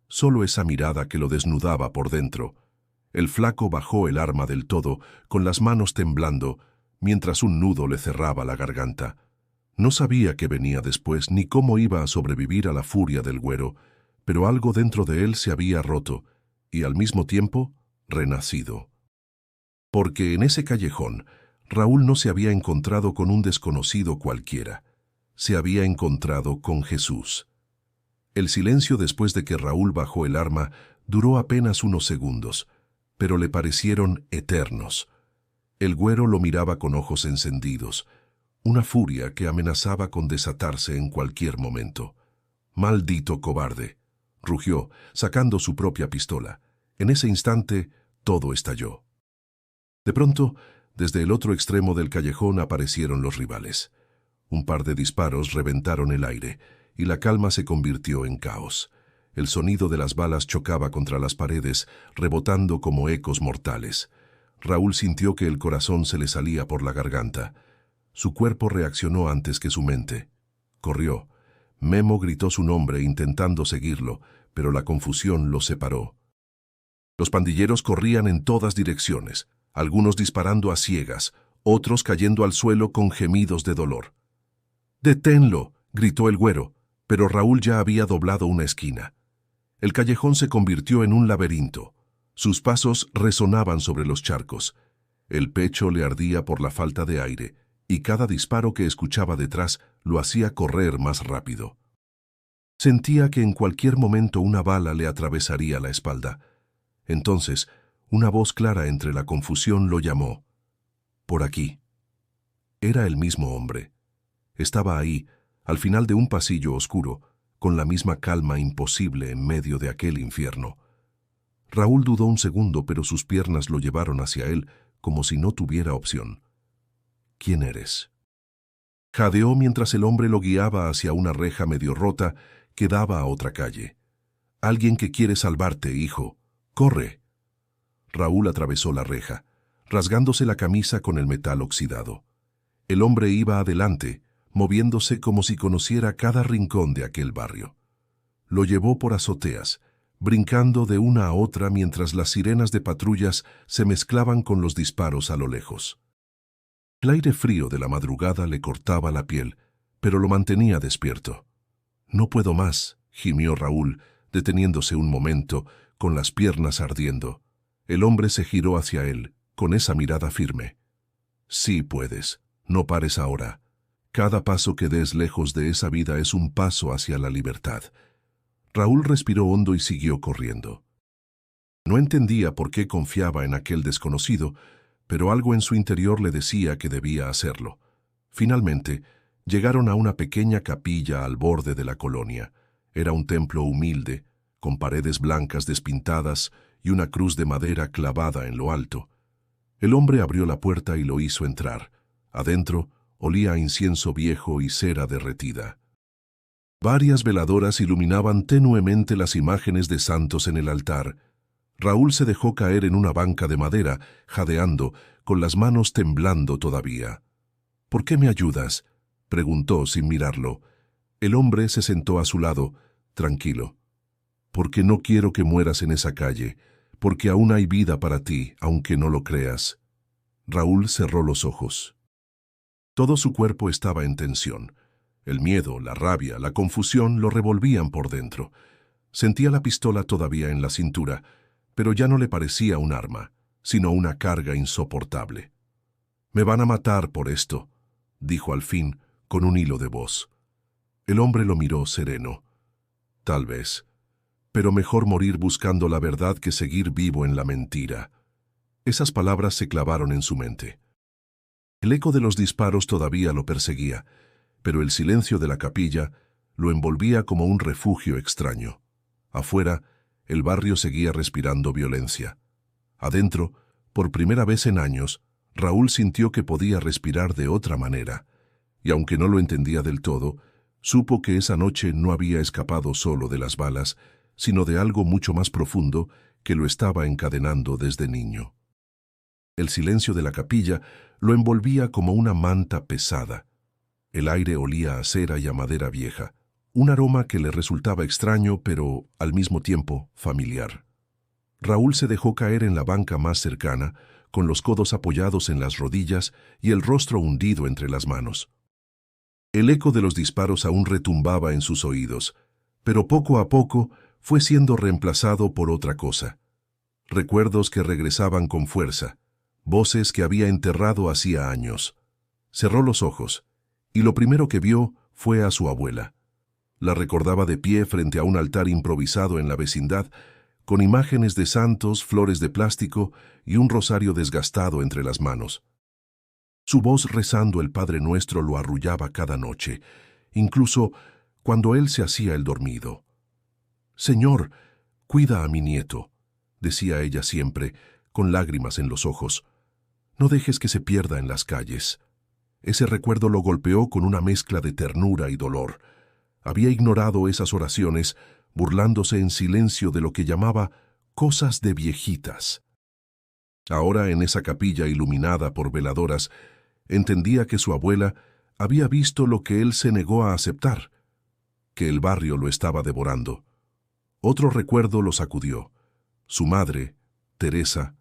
S1: solo esa mirada que lo desnudaba por dentro. El flaco bajó el arma del todo, con las manos temblando, mientras un nudo le cerraba la garganta. No sabía qué venía después, ni cómo iba a sobrevivir a la furia del güero, pero algo dentro de él se había roto, y al mismo tiempo, renacido. Porque en ese callejón, Raúl no se había encontrado con un desconocido cualquiera. Se había encontrado con Jesús. El silencio después de que Raúl bajó el arma duró apenas unos segundos, pero le parecieron eternos. El güero lo miraba con ojos encendidos, una furia que amenazaba con desatarse en cualquier momento. «Maldito cobarde», rugió, sacando su propia pistola. En ese instante, todo estalló. De pronto, desde el otro extremo del callejón aparecieron los rivales. Un par de disparos reventaron el aire, y la calma se convirtió en caos. El sonido de las balas chocaba contra las paredes, rebotando como ecos mortales. Raúl sintió que el corazón se le salía por la garganta. Su cuerpo reaccionó antes que su mente. Corrió. Memo gritó su nombre intentando seguirlo, pero la confusión lo separó. Los pandilleros corrían en todas direcciones, algunos disparando a ciegas, otros cayendo al suelo con gemidos de dolor. «¡Deténlo!», gritó el güero, pero Raúl ya había doblado una esquina. El callejón se convirtió en un laberinto. Sus pasos resonaban sobre los charcos. El pecho le ardía por la falta de aire, y cada disparo que escuchaba detrás lo hacía correr más rápido. Sentía que en cualquier momento una bala le atravesaría la espalda. Entonces, una voz clara entre la confusión lo llamó. «Por aquí». Era el mismo hombre. Estaba ahí, al final de un pasillo oscuro, con la misma calma imposible en medio de aquel infierno. Raúl dudó un segundo, pero sus piernas lo llevaron hacia él como si no tuviera opción. «¿Quién eres?». Jadeó mientras el hombre lo guiaba hacia una reja medio rota que daba a otra calle. «Alguien que quiere salvarte, hijo. ¡Corre!». Raúl atravesó la reja, rasgándose la camisa con el metal oxidado. El hombre iba adelante, moviéndose como si conociera cada rincón de aquel barrio. Lo llevó por azoteas, brincando de una a otra mientras las sirenas de patrullas se mezclaban con los disparos a lo lejos. El aire frío de la madrugada le cortaba la piel, pero lo mantenía despierto. «No puedo más», gimió Raúl, deteniéndose un momento, con las piernas ardiendo. El hombre se giró hacia él, con esa mirada firme. Sí puedes, no pares ahora. Cada paso que des lejos de esa vida es un paso hacia la libertad. Raúl respiró hondo y siguió corriendo. No entendía por qué confiaba en aquel desconocido, pero algo en su interior le decía que debía hacerlo. Finalmente, llegaron a una pequeña capilla al borde de la colonia. Era un templo humilde, con paredes blancas despintadas y una cruz de madera clavada en lo alto. El hombre abrió la puerta y lo hizo entrar. Adentro, olía a incienso viejo y cera derretida. Varias veladoras iluminaban tenuemente las imágenes de santos en el altar. Raúl se dejó caer en una banca de madera, jadeando, con las manos temblando todavía. «¿Por qué me ayudas?», preguntó sin mirarlo. El hombre se sentó a su lado, tranquilo. «Porque no quiero que mueras en esa calle, porque aún hay vida para ti, aunque no lo creas». Raúl cerró los ojos. Todo su cuerpo estaba en tensión. El miedo, la rabia, la confusión lo revolvían por dentro. Sentía la pistola todavía en la cintura, pero ya no le parecía un arma, sino una carga insoportable. «Me van a matar por esto», dijo al fin, con un hilo de voz. El hombre lo miró sereno. «Tal vez. Pero mejor morir buscando la verdad que seguir vivo en la mentira». Esas palabras se clavaron en su mente. El eco de los disparos todavía lo perseguía, pero el silencio de la capilla lo envolvía como un refugio extraño. Afuera, el barrio seguía respirando violencia. Adentro, por primera vez en años, Raúl sintió que podía respirar de otra manera, y aunque no lo entendía del todo, supo que esa noche no había escapado solo de las balas, sino de algo mucho más profundo que lo estaba encadenando desde niño. El silencio de la capilla lo envolvía como una manta pesada. El aire olía a cera y a madera vieja, un aroma que le resultaba extraño, pero, al mismo tiempo, familiar. Raúl se dejó caer en la banca más cercana, con los codos apoyados en las rodillas y el rostro hundido entre las manos. El eco de los disparos aún retumbaba en sus oídos, pero poco a poco fue siendo reemplazado por otra cosa. Recuerdos que regresaban con fuerza, voces que había enterrado hacía años. Cerró los ojos, y lo primero que vio fue a su abuela. La recordaba de pie frente a un altar improvisado en la vecindad, con imágenes de santos, flores de plástico y un rosario desgastado entre las manos. Su voz rezando el Padre Nuestro lo arrullaba cada noche, incluso cuando él se hacía el dormido. «Señor, cuida a mi nieto», decía ella siempre, con lágrimas en los ojos. «No dejes que se pierda en las calles». Ese recuerdo lo golpeó con una mezcla de ternura y dolor. Había ignorado esas oraciones, burlándose en silencio de lo que llamaba cosas de viejitas. Ahora, en esa capilla iluminada por veladoras, entendía que su abuela había visto lo que él se negó a aceptar, que el barrio lo estaba devorando. Otro recuerdo lo sacudió. Su madre, Teresa,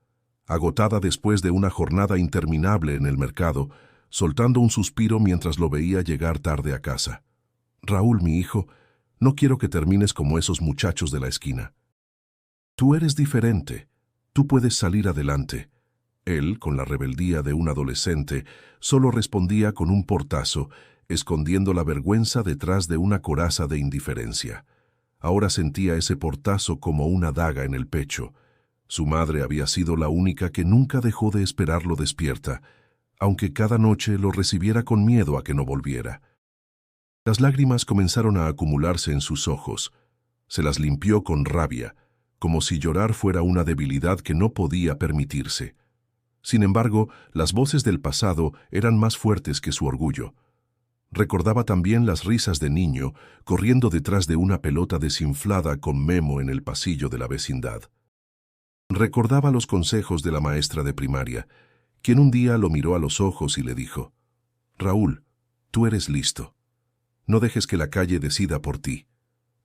S1: agotada después de una jornada interminable en el mercado, soltando un suspiro mientras lo veía llegar tarde a casa. «Raúl, mi hijo, no quiero que termines como esos muchachos de la esquina. Tú eres diferente, tú puedes salir adelante». Él, con la rebeldía de un adolescente, solo respondía con un portazo, escondiendo la vergüenza detrás de una coraza de indiferencia. Ahora sentía ese portazo como una daga en el pecho. Su madre había sido la única que nunca dejó de esperarlo despierta, aunque cada noche lo recibiera con miedo a que no volviera. Las lágrimas comenzaron a acumularse en sus ojos. Se las limpió con rabia, como si llorar fuera una debilidad que no podía permitirse. Sin embargo, las voces del pasado eran más fuertes que su orgullo. Recordaba también las risas de niño, corriendo detrás de una pelota desinflada con Memo en el pasillo de la vecindad. Recordaba los consejos de la maestra de primaria, quien un día lo miró a los ojos y le dijo: «Raúl, tú eres listo. No dejes que la calle decida por ti».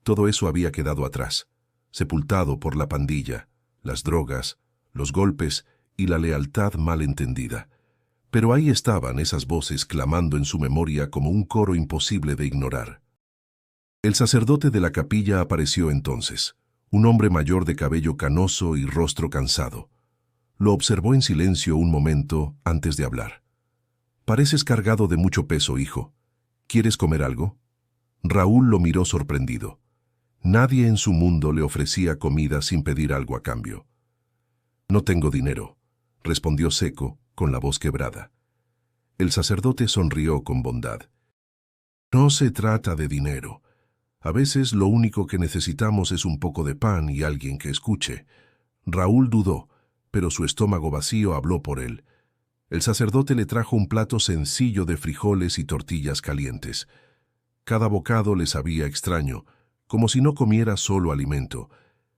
S1: Todo eso había quedado atrás, sepultado por la pandilla, las drogas, los golpes y la lealtad mal entendida. Pero ahí estaban esas voces clamando en su memoria como un coro imposible de ignorar. El sacerdote de la capilla apareció entonces. un hombre mayor de cabello canoso y rostro cansado. Lo observó en silencio un momento antes de hablar. «Pareces cargado de mucho peso, hijo. ¿Quieres comer algo?» Raúl lo miró sorprendido. Nadie en su mundo le ofrecía comida sin pedir algo a cambio. «No tengo dinero», respondió seco, con la voz quebrada. El sacerdote sonrió con bondad. «No se trata de dinero. A veces lo único que necesitamos es un poco de pan y alguien que escuche». Raúl dudó, pero su estómago vacío habló por él. El sacerdote le trajo un plato sencillo de frijoles y tortillas calientes. Cada bocado le sabía extraño, como si no comiera solo alimento,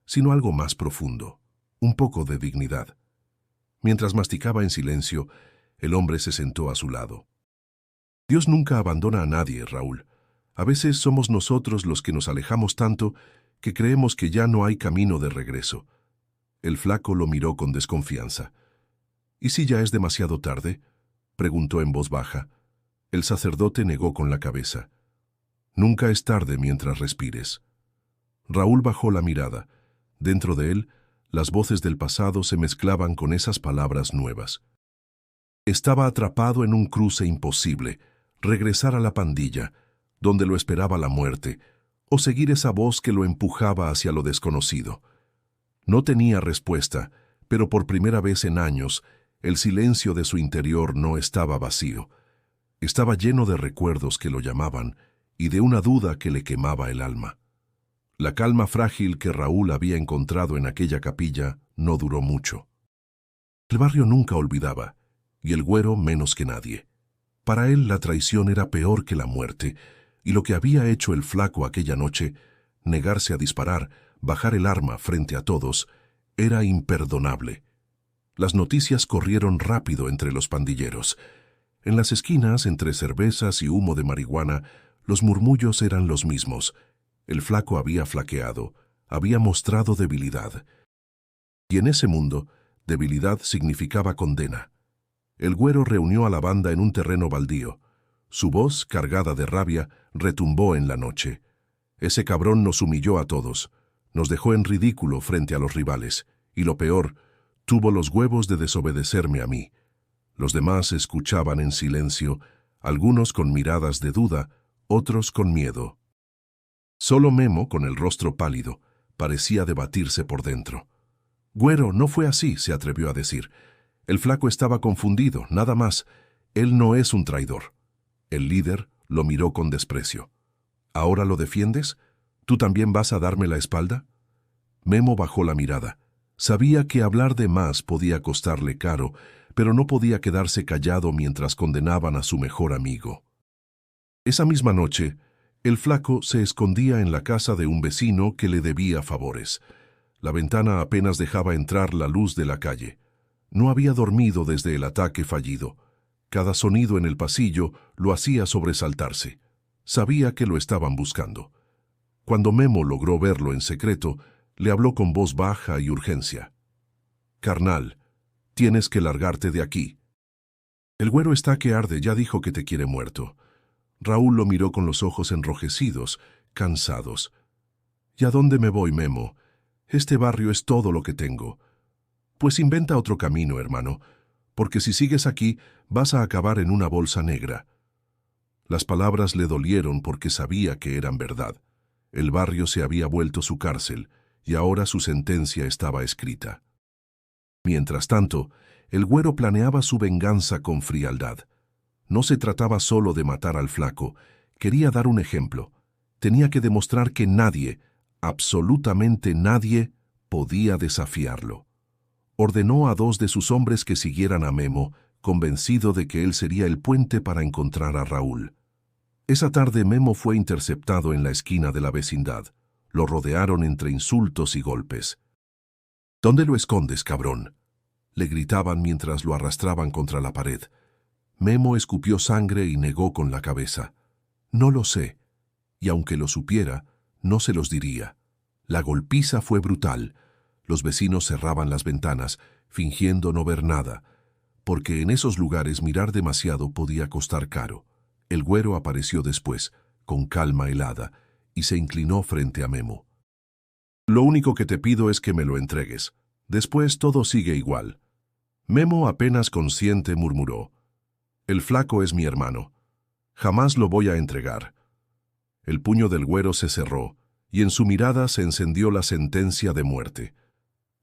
S1: sino algo más profundo, un poco de dignidad. Mientras masticaba en silencio, el hombre se sentó a su lado. «Dios nunca abandona a nadie, Raúl. A veces somos nosotros los que nos alejamos tanto que creemos que ya no hay camino de regreso». El flaco lo miró con desconfianza. «¿Y si ya es demasiado tarde?», preguntó en voz baja. El sacerdote negó con la cabeza. «Nunca es tarde mientras respires». Raúl bajó la mirada. Dentro de él, las voces del pasado se mezclaban con esas palabras nuevas. Estaba atrapado en un cruce imposible, regresar a la pandilla, donde lo esperaba la muerte, o seguir esa voz que lo empujaba hacia lo desconocido. No tenía respuesta, pero por primera vez en años, el silencio de su interior no estaba vacío. Estaba lleno de recuerdos que lo llamaban y de una duda que le quemaba el alma. La calma frágil que Raúl había encontrado en aquella capilla no duró mucho. El barrio nunca olvidaba, y el güero menos que nadie. Para él la traición era peor que la muerte, y lo que había hecho el flaco aquella noche, negarse a disparar, bajar el arma frente a todos, era imperdonable. Las noticias corrieron rápido entre los pandilleros. En las esquinas, entre cervezas y humo de marihuana, los murmullos eran los mismos. El flaco había flaqueado, había mostrado debilidad. Y en ese mundo, debilidad significaba condena. El güero reunió a la banda en un terreno baldío. Su voz, cargada de rabia, retumbó en la noche. «Ese cabrón nos humilló a todos. Nos dejó en ridículo frente a los rivales. Y lo peor, tuvo los huevos de desobedecerme a mí». Los demás escuchaban en silencio, algunos con miradas de duda, otros con miedo. Solo Memo, con el rostro pálido, parecía debatirse por dentro. «Güero, no fue así», se atrevió a decir. «El flaco estaba confundido, nada más. Él no es un traidor». El líder lo miró con desprecio. «¿Ahora lo defiendes? ¿Tú también vas a darme la espalda?» Memo bajó la mirada. Sabía que hablar de más podía costarle caro, pero no podía quedarse callado mientras condenaban a su mejor amigo. Esa misma noche, el flaco se escondía en la casa de un vecino que le debía favores. La ventana apenas dejaba entrar la luz de la calle. No había dormido desde el ataque fallido. Cada sonido en el pasillo lo hacía sobresaltarse. Sabía que lo estaban buscando. Cuando Memo logró verlo en secreto, le habló con voz baja y urgencia. «Carnal, tienes que largarte de aquí. El güero está que arde, ya dijo que te quiere muerto». Raúl lo miró con los ojos enrojecidos, cansados. «¿Y a dónde me voy, Memo? Este barrio es todo lo que tengo». «Pues inventa otro camino, hermano, porque si sigues aquí vas a acabar en una bolsa negra». Las palabras le dolieron porque sabía que eran verdad. El barrio se había vuelto su cárcel, y ahora su sentencia estaba escrita. Mientras tanto, el güero planeaba su venganza con frialdad. No se trataba solo de matar al flaco, quería dar un ejemplo. Tenía que demostrar que nadie, absolutamente nadie, podía desafiarlo. Ordenó a 2 de sus hombres que siguieran a Memo, convencido de que él sería el puente para encontrar a Raúl. Esa tarde Memo fue interceptado en la esquina de la vecindad. Lo rodearon entre insultos y golpes. «¿Dónde lo escondes, cabrón?», le gritaban mientras lo arrastraban contra la pared. Memo escupió sangre y negó con la cabeza. «No lo sé, y aunque lo supiera, no se los diría». La golpiza fue brutal. Los vecinos cerraban las ventanas, fingiendo no ver nada, porque en esos lugares mirar demasiado podía costar caro. El güero apareció después, con calma helada, y se inclinó frente a Memo. Lo único que te pido es que me lo entregues. Después todo sigue igual. Memo, apenas consciente, murmuró: «El flaco es mi hermano. Jamás lo voy a entregar». El puño del güero se cerró, y en su mirada se encendió la sentencia de muerte.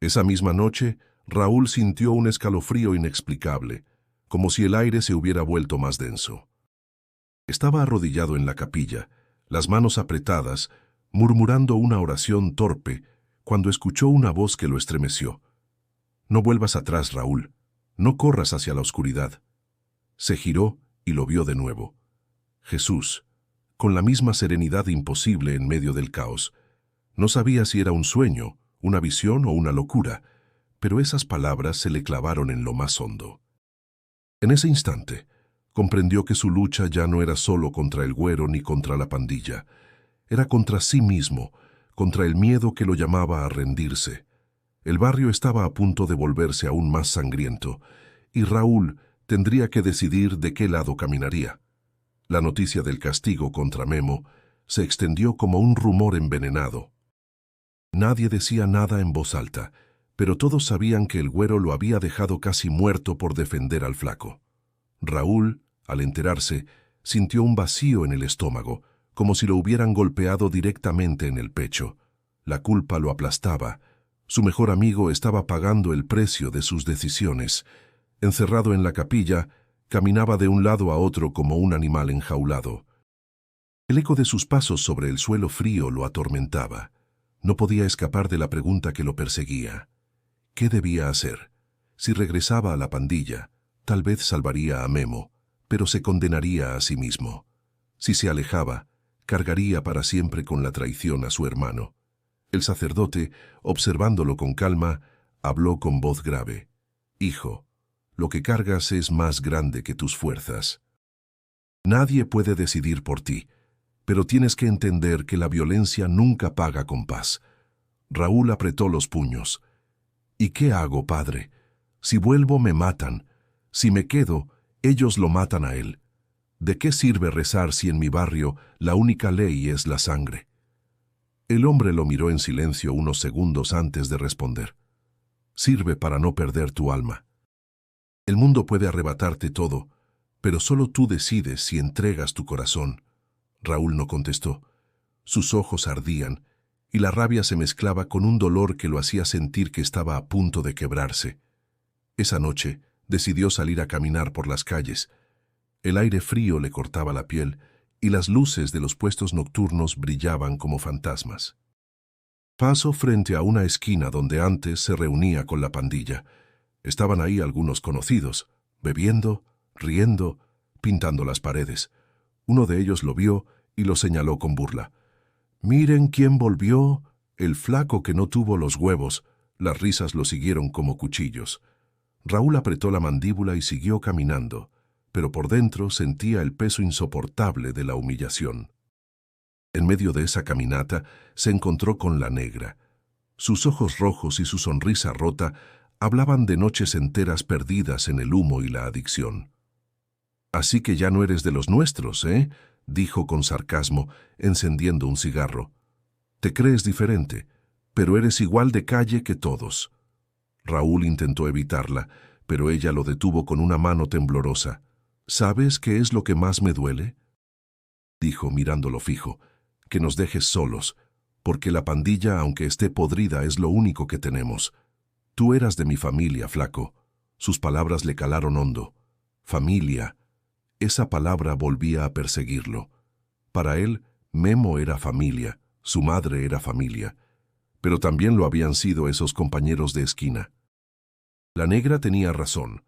S1: Esa misma noche, Raúl sintió un escalofrío inexplicable, como si el aire se hubiera vuelto más denso. Estaba arrodillado en la capilla, las manos apretadas, murmurando una oración torpe, cuando escuchó una voz que lo estremeció. «No vuelvas atrás, Raúl. No corras hacia la oscuridad». Se giró y lo vio de nuevo. Jesús, con la misma serenidad imposible en medio del caos. No sabía si era un sueño, una visión o una locura, pero esas palabras se le clavaron en lo más hondo. En ese instante, comprendió que su lucha ya no era solo contra el güero ni contra la pandilla. Era contra sí mismo, contra el miedo que lo llamaba a rendirse. El barrio estaba a punto de volverse aún más sangriento, y Raúl tendría que decidir de qué lado caminaría. La noticia del castigo contra Memo se extendió como un rumor envenenado. Nadie decía nada en voz alta, pero todos sabían que el güero lo había dejado casi muerto por defender al flaco. Raúl, al enterarse, sintió un vacío en el estómago, como si lo hubieran golpeado directamente en el pecho. La culpa lo aplastaba. Su mejor amigo estaba pagando el precio de sus decisiones. Encerrado en la capilla, caminaba de un lado a otro como un animal enjaulado. El eco de sus pasos sobre el suelo frío lo atormentaba. No podía escapar de la pregunta que lo perseguía. ¿Qué debía hacer? Si regresaba a la pandilla, tal vez salvaría a Memo, pero se condenaría a sí mismo. Si se alejaba, cargaría para siempre con la traición a su hermano. El sacerdote, observándolo con calma, habló con voz grave: «Hijo, lo que cargas es más grande que tus fuerzas. Nadie puede decidir por ti, pero tienes que entender que la violencia nunca paga con paz». Raúl apretó los puños. «¿Y qué hago, padre? Si vuelvo me matan. Si me quedo, ellos lo matan a él. ¿De qué sirve rezar si en mi barrio la única ley es la sangre?» El hombre lo miró en silencio unos segundos antes de responder. «Sirve para no perder tu alma. El mundo puede arrebatarte todo, pero solo tú decides si entregas tu corazón». Raúl no contestó. Sus ojos ardían, y la rabia se mezclaba con un dolor que lo hacía sentir que estaba a punto de quebrarse. Esa noche decidió salir a caminar por las calles. El aire frío le cortaba la piel, y las luces de los puestos nocturnos brillaban como fantasmas. Pasó frente a una esquina donde antes se reunía con la pandilla. Estaban ahí algunos conocidos, bebiendo, riendo, pintando las paredes. Uno de ellos lo vio y lo señaló con burla. «Miren quién volvió, el flaco que no tuvo los huevos». Las risas lo siguieron como cuchillos. Raúl apretó la mandíbula y siguió caminando, pero por dentro sentía el peso insoportable de la humillación. En medio de esa caminata se encontró con la negra. Sus ojos rojos y su sonrisa rota hablaban de noches enteras perdidas en el humo y la adicción. «Así que ya no eres de los nuestros, ¿eh?», dijo con sarcasmo, encendiendo un cigarro. «Te crees diferente, pero eres igual de calle que todos». Raúl intentó evitarla, pero ella lo detuvo con una mano temblorosa. «¿Sabes qué es lo que más me duele?», dijo mirándolo fijo. «Que nos dejes solos, porque la pandilla, aunque esté podrida, es lo único que tenemos. Tú eras de mi familia, flaco». Sus palabras le calaron hondo. Familia. Esa palabra volvía a perseguirlo. Para él, Memo era familia, su madre era familia, pero también lo habían sido esos compañeros de esquina. La negra tenía razón.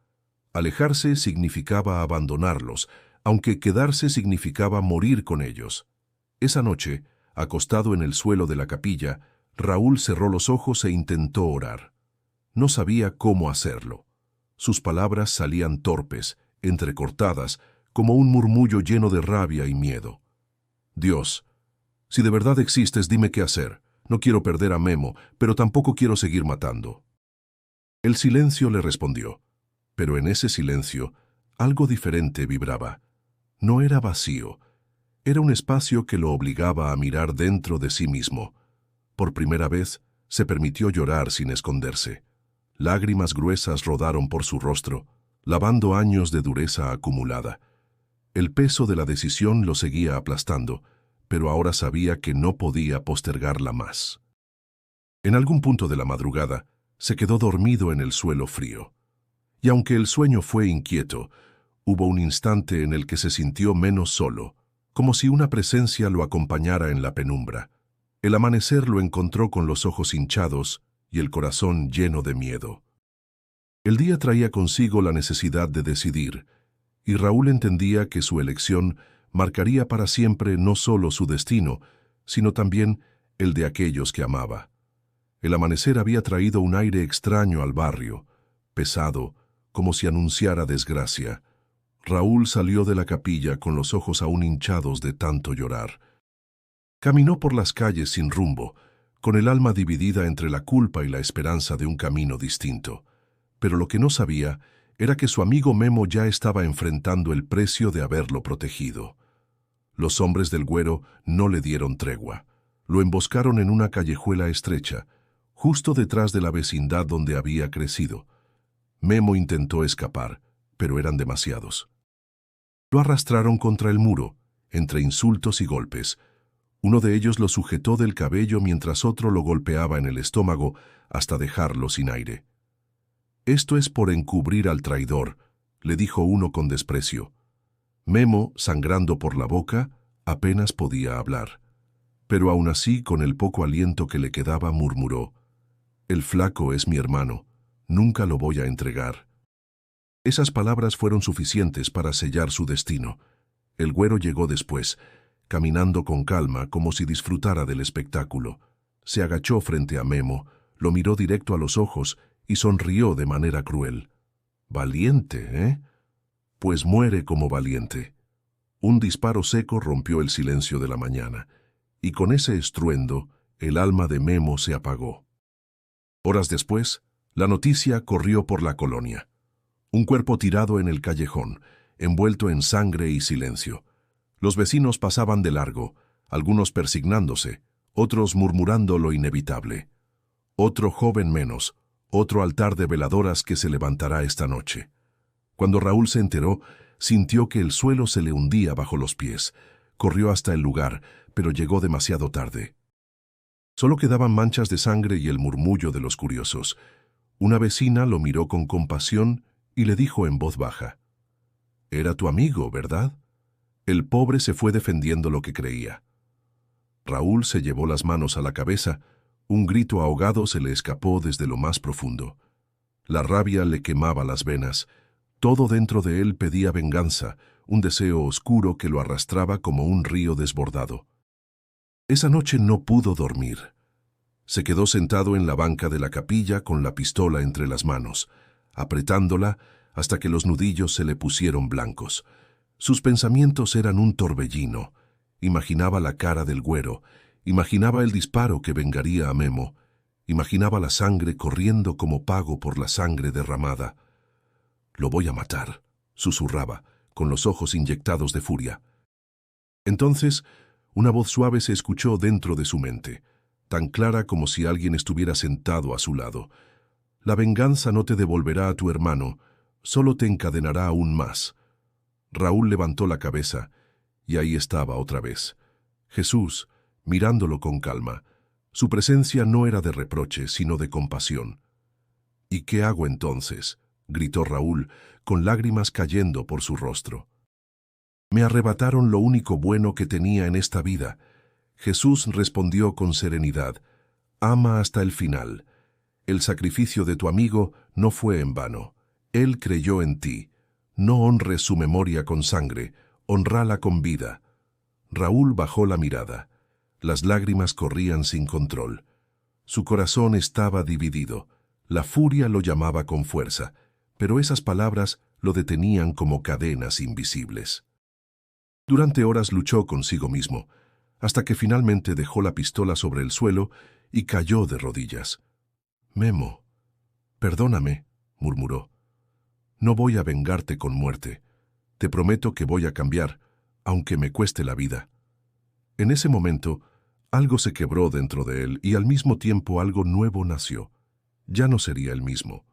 S1: Alejarse significaba abandonarlos, aunque quedarse significaba morir con ellos. Esa noche, acostado en el suelo de la capilla, Raúl cerró los ojos e intentó orar. No sabía cómo hacerlo. Sus palabras salían torpes, entrecortadas, como un murmullo lleno de rabia y miedo. «Dios, si de verdad existes, dime qué hacer. No quiero perder a Memo, pero tampoco quiero seguir matando». El silencio le respondió, pero en ese silencio algo diferente vibraba. No era vacío, era un espacio que lo obligaba a mirar dentro de sí mismo. Por primera vez, se permitió llorar sin esconderse. Lágrimas gruesas rodaron por su rostro, lavando años de dureza acumulada. El peso de la decisión lo seguía aplastando, pero ahora sabía que no podía postergarla más. En algún punto de la madrugada, se quedó dormido en el suelo frío. Y aunque el sueño fue inquieto, hubo un instante en el que se sintió menos solo, como si una presencia lo acompañara en la penumbra. El amanecer lo encontró con los ojos hinchados y el corazón lleno de miedo. El día traía consigo la necesidad de decidir, y Raúl entendía que su elección marcaría para siempre no solo su destino, sino también el de aquellos que amaba. El amanecer había traído un aire extraño al barrio, pesado, como si anunciara desgracia. Raúl salió de la capilla con los ojos aún hinchados de tanto llorar. Caminó por las calles sin rumbo, con el alma dividida entre la culpa y la esperanza de un camino distinto. Pero lo que no sabía era que su amigo Memo ya estaba enfrentando el precio de haberlo protegido. Los hombres del Güero no le dieron tregua. Lo emboscaron en una callejuela estrecha, justo detrás de la vecindad donde había crecido. Memo intentó escapar, pero eran demasiados. Lo arrastraron contra el muro, entre insultos y golpes. Uno de ellos lo sujetó del cabello mientras otro lo golpeaba en el estómago hasta dejarlo sin aire. «Esto es por encubrir al traidor», le dijo uno con desprecio. Memo, sangrando por la boca, apenas podía hablar. Pero aún así, con el poco aliento que le quedaba, murmuró: «El flaco es mi hermano, nunca lo voy a entregar». Esas palabras fueron suficientes para sellar su destino. El Güero llegó después, caminando con calma como si disfrutara del espectáculo. Se agachó frente a Memo, lo miró directo a los ojos y sonrió de manera cruel. «Valiente, ¿eh? Pues muere como valiente». Un disparo seco rompió el silencio de la mañana, y con ese estruendo, el alma de Memo se apagó. Horas después, la noticia corrió por la colonia. Un cuerpo tirado en el callejón, envuelto en sangre y silencio. Los vecinos pasaban de largo, algunos persignándose, otros murmurando lo inevitable. Otro joven menos, otro altar de veladoras que se levantará esta noche. Cuando Raúl se enteró, sintió que el suelo se le hundía bajo los pies. Corrió hasta el lugar, pero llegó demasiado tarde. Solo quedaban manchas de sangre y el murmullo de los curiosos. Una vecina lo miró con compasión y le dijo en voz baja: «Era tu amigo, ¿verdad?». El pobre se fue defendiendo lo que creía. Raúl se llevó las manos a la cabeza. Un grito ahogado se le escapó desde lo más profundo. La rabia le quemaba las venas. Todo dentro de él pedía venganza, un deseo oscuro que lo arrastraba como un río desbordado. Esa noche no pudo dormir. Se quedó sentado en la banca de la capilla con la pistola entre las manos, apretándola hasta que los nudillos se le pusieron blancos. Sus pensamientos eran un torbellino. Imaginaba la cara del Güero, imaginaba el disparo que vengaría a Memo, imaginaba la sangre corriendo como pago por la sangre derramada. «Lo voy a matar», susurraba, con los ojos inyectados de furia. Entonces, una voz suave se escuchó dentro de su mente, tan clara como si alguien estuviera sentado a su lado. «La venganza no te devolverá a tu hermano, solo te encadenará aún más». Raúl levantó la cabeza, y ahí estaba otra vez. Jesús, mirándolo con calma. Su presencia no era de reproche, sino de compasión. «¿Y qué hago entonces?», gritó Raúl, con lágrimas cayendo por su rostro. «Me arrebataron lo único bueno que tenía en esta vida». Jesús respondió con serenidad: «Ama hasta el final. El sacrificio de tu amigo no fue en vano. Él creyó en ti. No honres su memoria con sangre, honrala con vida». Raúl bajó la mirada. Las lágrimas corrían sin control. Su corazón estaba dividido. La furia lo llamaba con fuerza, pero esas palabras lo detenían como cadenas invisibles. Durante horas luchó consigo mismo, hasta que finalmente dejó la pistola sobre el suelo y cayó de rodillas. «Memo, perdóname», murmuró. «No voy a vengarte con muerte. Te prometo que voy a cambiar, aunque me cueste la vida». En ese momento, Algo se quebró dentro de él y al mismo tiempo algo nuevo nació. Ya no sería el mismo.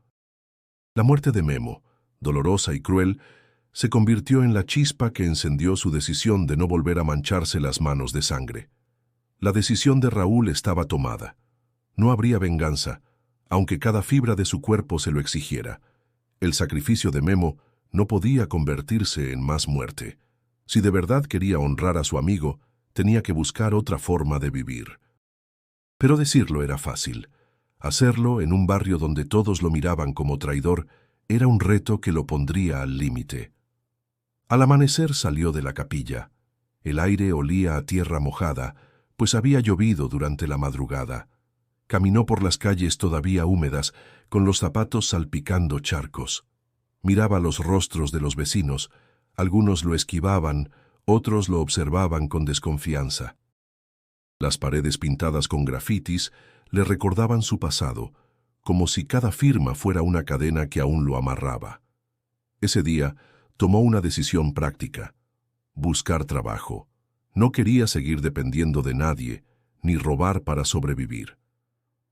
S1: La muerte de Memo, dolorosa y cruel, se convirtió en la chispa que encendió su decisión de no volver a mancharse las manos de sangre. La decisión de Raúl estaba tomada. No habría venganza, aunque cada fibra de su cuerpo se lo exigiera. El sacrificio de Memo no podía convertirse en más muerte. Si de verdad quería honrar a su amigo, tenía que buscar otra forma de vivir. Pero decirlo era fácil. Hacerlo en un barrio donde todos lo miraban como traidor era un reto que lo pondría al límite. Al amanecer salió de la capilla. El aire olía a tierra mojada, pues había llovido durante la madrugada. Caminó por las calles todavía húmedas, con los zapatos salpicando charcos. Miraba los rostros de los vecinos. Algunos lo esquivaban, otros lo observaban con desconfianza. Las paredes pintadas con grafitis le recordaban su pasado, como si cada firma fuera una cadena que aún lo amarraba. Ese día tomó una decisión práctica: buscar trabajo. No quería seguir dependiendo de nadie, ni robar para sobrevivir.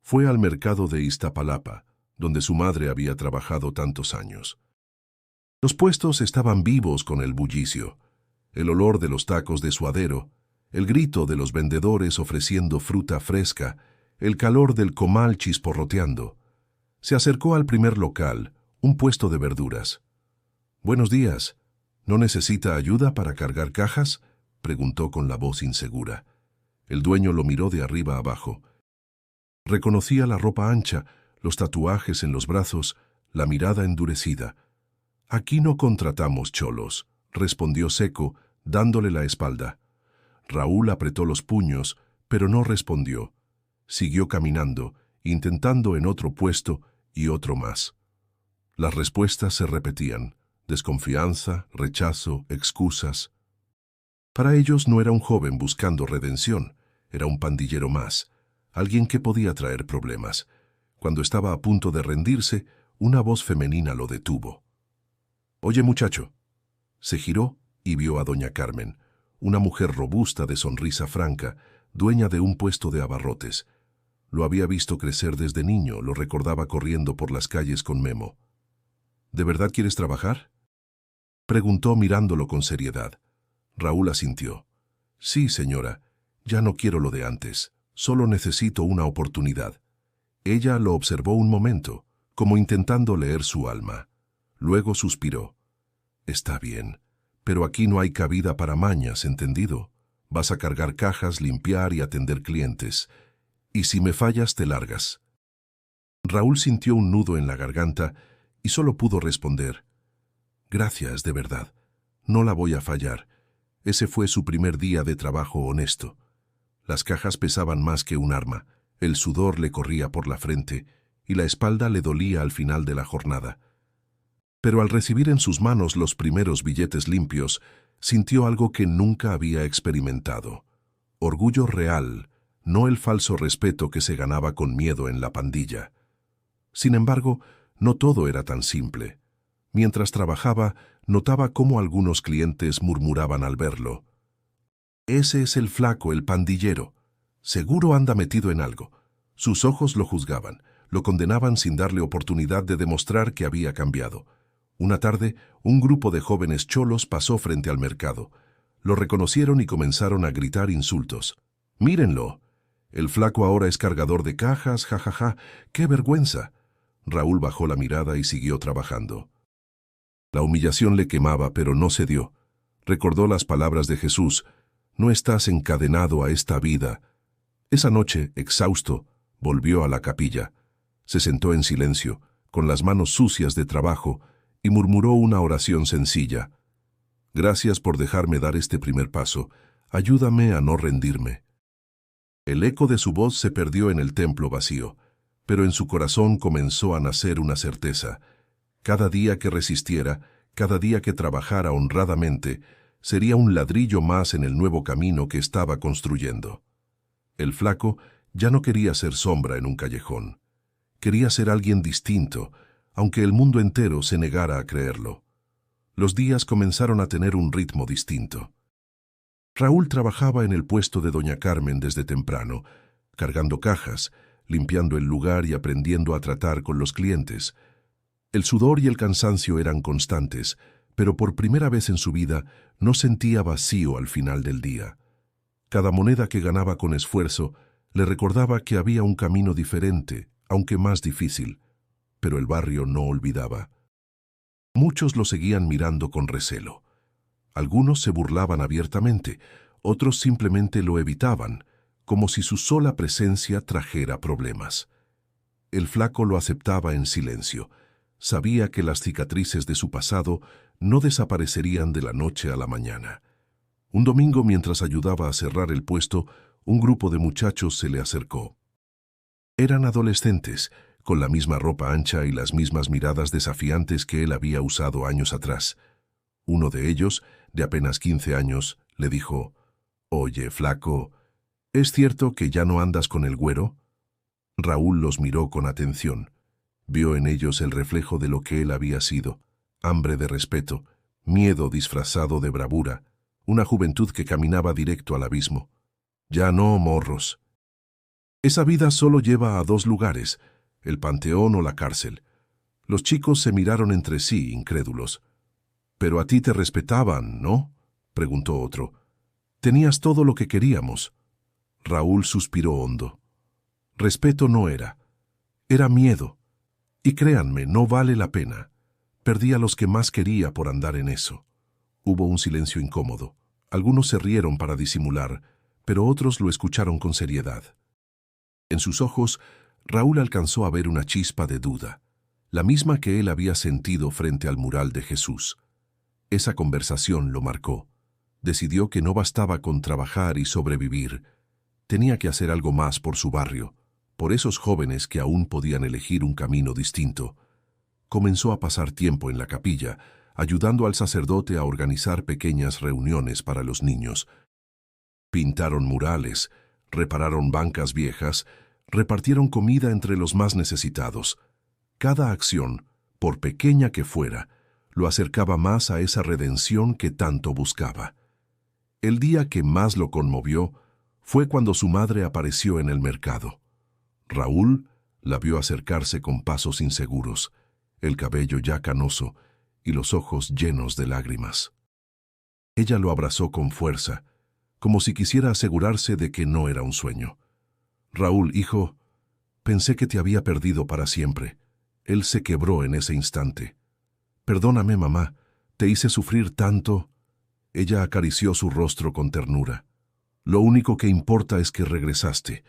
S1: Fue al mercado de Iztapalapa, donde su madre había trabajado tantos años. Los puestos estaban vivos con el bullicio, el olor de los tacos de suadero, el grito de los vendedores ofreciendo fruta fresca, el calor del comal chisporroteando. Se acercó al primer local, un puesto de verduras. «Buenos días. ¿No necesita ayuda para cargar cajas?», preguntó con la voz insegura. El dueño lo miró de arriba abajo. Reconocía la ropa ancha, los tatuajes en los brazos, la mirada endurecida. «Aquí no contratamos cholos», respondió seco, dándole la espalda. Raúl apretó los puños, pero no respondió. Siguió caminando, intentando en otro puesto y otro más. Las respuestas se repetían: desconfianza, rechazo, excusas. Para ellos no era un joven buscando redención, era un pandillero más, alguien que podía traer problemas. Cuando estaba a punto de rendirse, una voz femenina lo detuvo. «Oye, muchacho». Se giró y vio a doña Carmen, una mujer robusta de sonrisa franca, dueña de un puesto de abarrotes. Lo había visto crecer desde niño, lo recordaba corriendo por las calles con Memo. «¿De verdad quieres trabajar?», preguntó mirándolo con seriedad. Raúl asintió. «Sí, señora, ya no quiero lo de antes, solo necesito una oportunidad». Ella lo observó un momento, como intentando leer su alma. Luego suspiró. «Está bien, pero aquí no hay cabida para mañas, ¿entendido? Vas a cargar cajas, limpiar y atender clientes. Y si me fallas, te largas». Raúl sintió un nudo en la garganta y solo pudo responder: «Gracias, de verdad. No la voy a fallar». Ese fue su primer día de trabajo honesto. Las cajas pesaban más que un arma, el sudor le corría por la frente y la espalda le dolía al final de la jornada. Pero al recibir en sus manos los primeros billetes limpios, sintió algo que nunca había experimentado: orgullo real, no el falso respeto que se ganaba con miedo en la pandilla. Sin embargo, no todo era tan simple. Mientras trabajaba, notaba cómo algunos clientes murmuraban al verlo: «Ese es el flaco, el pandillero. Seguro anda metido en algo». Sus ojos lo juzgaban, lo condenaban sin darle oportunidad de demostrar que había cambiado. Una tarde, un grupo de jóvenes cholos pasó frente al mercado. Lo reconocieron y comenzaron a gritar insultos. «Mírenlo. El flaco ahora es cargador de cajas, jajaja. ¡Qué vergüenza!». Raúl bajó la mirada y siguió trabajando. La humillación le quemaba, pero no cedió. Recordó las palabras de Jesús: «No estás encadenado a esta vida». Esa noche, exhausto, volvió a la capilla. Se sentó en silencio, con las manos sucias de trabajo, y murmuró una oración sencilla: «Gracias por dejarme dar este primer paso. Ayúdame a no rendirme». El eco de su voz se perdió en el templo vacío, pero en su corazón comenzó a nacer una certeza: cada día que resistiera, cada día que trabajara honradamente, sería un ladrillo más en el nuevo camino que estaba construyendo. El flaco ya no quería ser sombra en un callejón. Quería ser alguien distinto, aunque el mundo entero se negara a creerlo. Los días comenzaron a tener un ritmo distinto. Raúl trabajaba en el puesto de doña Carmen desde temprano, cargando cajas, limpiando el lugar y aprendiendo a tratar con los clientes. El sudor y el cansancio eran constantes, pero por primera vez en su vida no sentía vacío al final del día. Cada moneda que ganaba con esfuerzo le recordaba que había un camino diferente, aunque más difícil, pero el barrio no olvidaba. Muchos lo seguían mirando con recelo. Algunos se burlaban abiertamente, otros simplemente lo evitaban, como si su sola presencia trajera problemas. El flaco lo aceptaba en silencio. Sabía que las cicatrices de su pasado no desaparecerían de la noche a la mañana. Un domingo, mientras ayudaba a cerrar el puesto, un grupo de muchachos se le acercó. Eran adolescentes, con la misma ropa ancha y las mismas miradas desafiantes que él había usado años atrás. Uno de ellos, de apenas 15 años, le dijo: «Oye, flaco, ¿es cierto que ya no andas con el güero?» Raúl los miró con atención. Vio en ellos el reflejo de lo que él había sido: hambre de respeto, miedo disfrazado de bravura, una juventud que caminaba directo al abismo. «Ya no, morros. Esa vida solo lleva a dos lugares, el panteón o la cárcel». Los chicos se miraron entre sí, incrédulos. «Pero a ti te respetaban, ¿no?», preguntó otro. «Tenías todo lo que queríamos». Raúl suspiró hondo. Respeto no era. Era miedo. Y créanme, no vale la pena. Perdí a los que más quería por andar en eso. Hubo un silencio incómodo. Algunos se rieron para disimular, pero otros lo escucharon con seriedad. En sus ojos, Raúl alcanzó a ver una chispa de duda, la misma que él había sentido frente al mural de Jesús. Esa conversación lo marcó. Decidió que no bastaba con trabajar y sobrevivir. Tenía que hacer algo más por su barrio, por esos jóvenes que aún podían elegir un camino distinto. Comenzó a pasar tiempo en la capilla, ayudando al sacerdote a organizar pequeñas reuniones para los niños. Pintaron murales, repararon bancas viejas, repartieron comida entre los más necesitados. Cada acción, por pequeña que fuera, lo acercaba más a esa redención que tanto buscaba. El día que más lo conmovió fue cuando su madre apareció en el mercado. Raúl la vio acercarse con pasos inseguros, el cabello ya canoso y los ojos llenos de lágrimas. Ella lo abrazó con fuerza, como si quisiera asegurarse de que no era un sueño. «Raúl, hijo, pensé que te había perdido para siempre». Él se quebró en ese instante. «Perdóname, mamá, te hice sufrir tanto». Ella acarició su rostro con ternura. «Lo único que importa es que regresaste.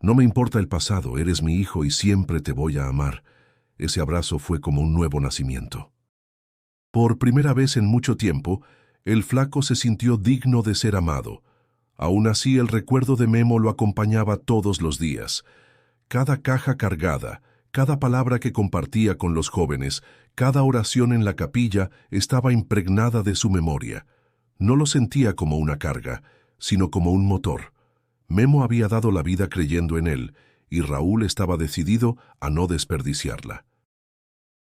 S1: No me importa el pasado, eres mi hijo y siempre te voy a amar». Ese abrazo fue como un nuevo nacimiento. Por primera vez en mucho tiempo, el flaco se sintió digno de ser amado. Aún así, el recuerdo de Memo lo acompañaba todos los días. Cada caja cargada, cada palabra que compartía con los jóvenes, cada oración en la capilla estaba impregnada de su memoria. No lo sentía como una carga, sino como un motor. Memo había dado la vida creyendo en él, y Raúl estaba decidido a no desperdiciarla.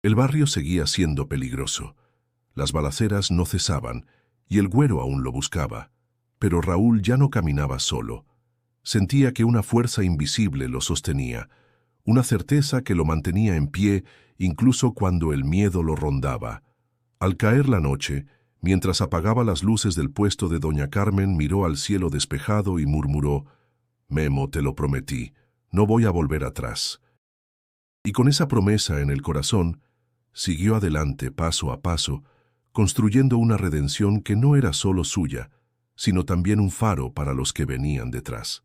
S1: El barrio seguía siendo peligroso. Las balaceras no cesaban, y el güero aún lo buscaba. Pero Raúl ya no caminaba solo. Sentía que una fuerza invisible lo sostenía, una certeza que lo mantenía en pie incluso cuando el miedo lo rondaba. Al caer la noche, mientras apagaba las luces del puesto de doña Carmen, miró al cielo despejado y murmuró: «Memo, te lo prometí, no voy a volver atrás». Y con esa promesa en el corazón, siguió adelante paso a paso, construyendo una redención que no era solo suya, sino también un faro para los que venían detrás.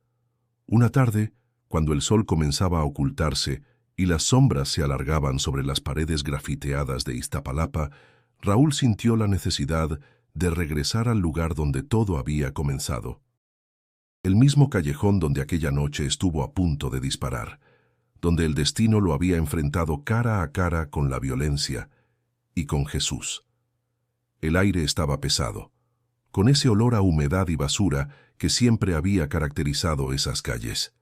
S1: Una tarde, cuando el sol comenzaba a ocultarse y las sombras se alargaban sobre las paredes grafiteadas de Iztapalapa, Raúl sintió la necesidad de regresar al lugar donde todo había comenzado. El mismo callejón donde aquella noche estuvo a punto de disparar, donde el destino lo había enfrentado cara a cara con la violencia y con Jesús. El aire estaba pesado, con ese olor a humedad y basura que siempre había caracterizado esas calles.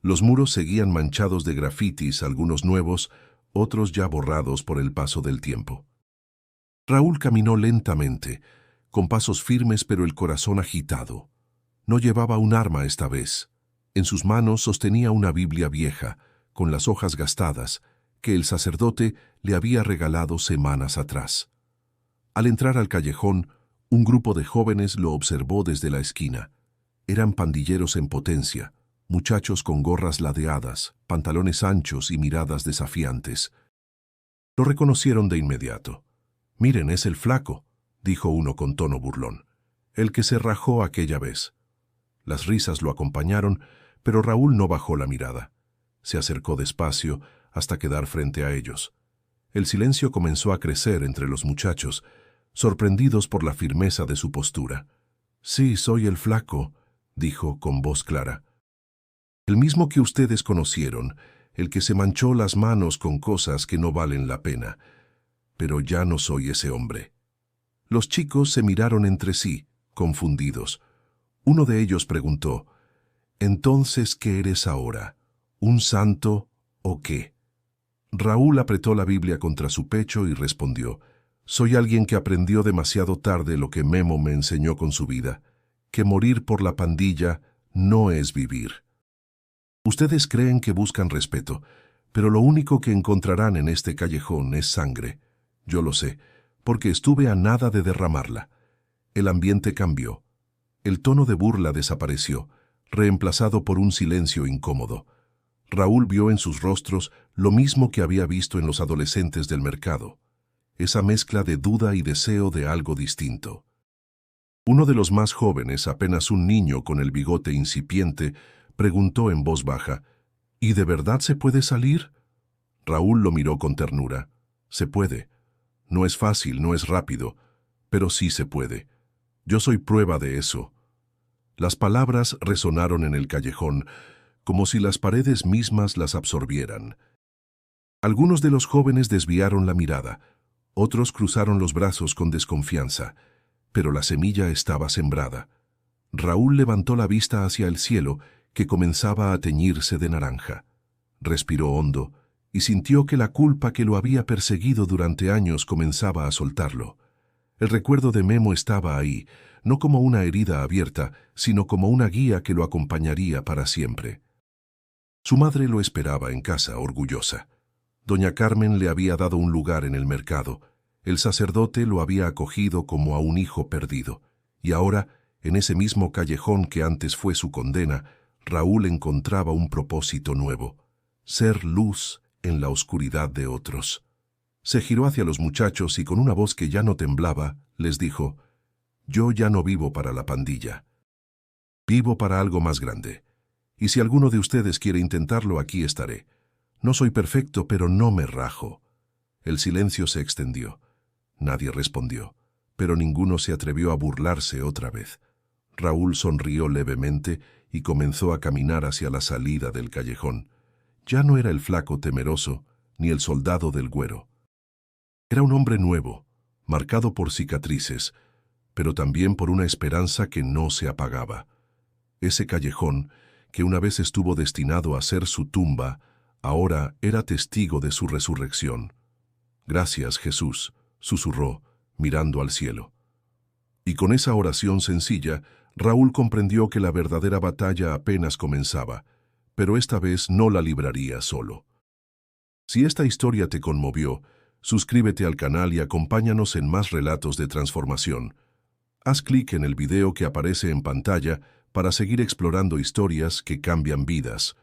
S1: Los muros seguían manchados de grafitis, algunos nuevos, otros ya borrados por el paso del tiempo. Raúl caminó lentamente, con pasos firmes pero el corazón agitado. No llevaba un arma esta vez. En sus manos sostenía una Biblia vieja, con las hojas gastadas, que el sacerdote le había regalado semanas atrás. Al entrar al callejón, un grupo de jóvenes lo observó desde la esquina. Eran pandilleros en potencia, muchachos con gorras ladeadas, pantalones anchos y miradas desafiantes. Lo reconocieron de inmediato. «Miren, es el flaco», dijo uno con tono burlón, «el que se rajó aquella vez». Las risas lo acompañaron, pero Raúl no bajó la mirada. Se acercó despacio hasta quedar frente a ellos. El silencio comenzó a crecer entre los muchachos, sorprendidos por la firmeza de su postura. «Sí, soy el flaco», dijo con voz clara. «El mismo que ustedes conocieron, el que se manchó las manos con cosas que no valen la pena. Pero ya no soy ese hombre». Los chicos se miraron entre sí, confundidos. Uno de ellos preguntó, «¿Entonces qué eres ahora? ¿Un santo o qué?» Raúl apretó la Biblia contra su pecho y respondió, «Soy alguien que aprendió demasiado tarde lo que Memo me enseñó con su vida, que morir por la pandilla no es vivir». Ustedes creen que buscan respeto, pero lo único que encontrarán en este callejón es sangre. Yo lo sé, porque estuve a nada de derramarla. El ambiente cambió. El tono de burla desapareció, reemplazado por un silencio incómodo. Raúl vio en sus rostros lo mismo que había visto en los adolescentes del mercado, esa mezcla de duda y deseo de algo distinto. Uno de los más jóvenes, apenas un niño con el bigote incipiente, preguntó en voz baja, «¿Y de verdad se puede salir?» Raúl lo miró con ternura. «Se puede. No es fácil, no es rápido, pero sí se puede. Yo soy prueba de eso». Las palabras resonaron en el callejón, como si las paredes mismas las absorbieran. Algunos de los jóvenes desviaron la mirada, otros cruzaron los brazos con desconfianza, pero la semilla estaba sembrada. Raúl levantó la vista hacia el cielo, que comenzaba a teñirse de naranja. Respiró hondo y sintió que la culpa que lo había perseguido durante años comenzaba a soltarlo. El recuerdo de Memo estaba ahí, no como una herida abierta, sino como una guía que lo acompañaría para siempre. Su madre lo esperaba en casa, orgullosa. Doña Carmen le había dado un lugar en el mercado. El sacerdote lo había acogido como a un hijo perdido. Y ahora, en ese mismo callejón que antes fue su condena, Raúl encontraba un propósito nuevo: ser luz en la oscuridad de otros. Se giró hacia los muchachos y con una voz que ya no temblaba, les dijo, «Yo ya no vivo para la pandilla. Vivo para algo más grande. Y si alguno de ustedes quiere intentarlo, aquí estaré. No soy perfecto, pero no me rajo». El silencio se extendió. Nadie respondió, pero ninguno se atrevió a burlarse otra vez. Raúl sonrió levemente y comenzó a caminar hacia la salida del callejón. Ya no era el flaco temeroso, ni el soldado del Güero. Era un hombre nuevo, marcado por cicatrices, pero también por una esperanza que no se apagaba. Ese callejón, que una vez estuvo destinado a ser su tumba, ahora era testigo de su resurrección. «Gracias, Jesús», susurró, mirando al cielo. Y con esa oración sencilla, Raúl comprendió que la verdadera batalla apenas comenzaba, pero esta vez no la libraría solo. Si esta historia te conmovió, suscríbete al canal y acompáñanos en más relatos de transformación. Haz clic en el video que aparece en pantalla para seguir explorando historias que cambian vidas.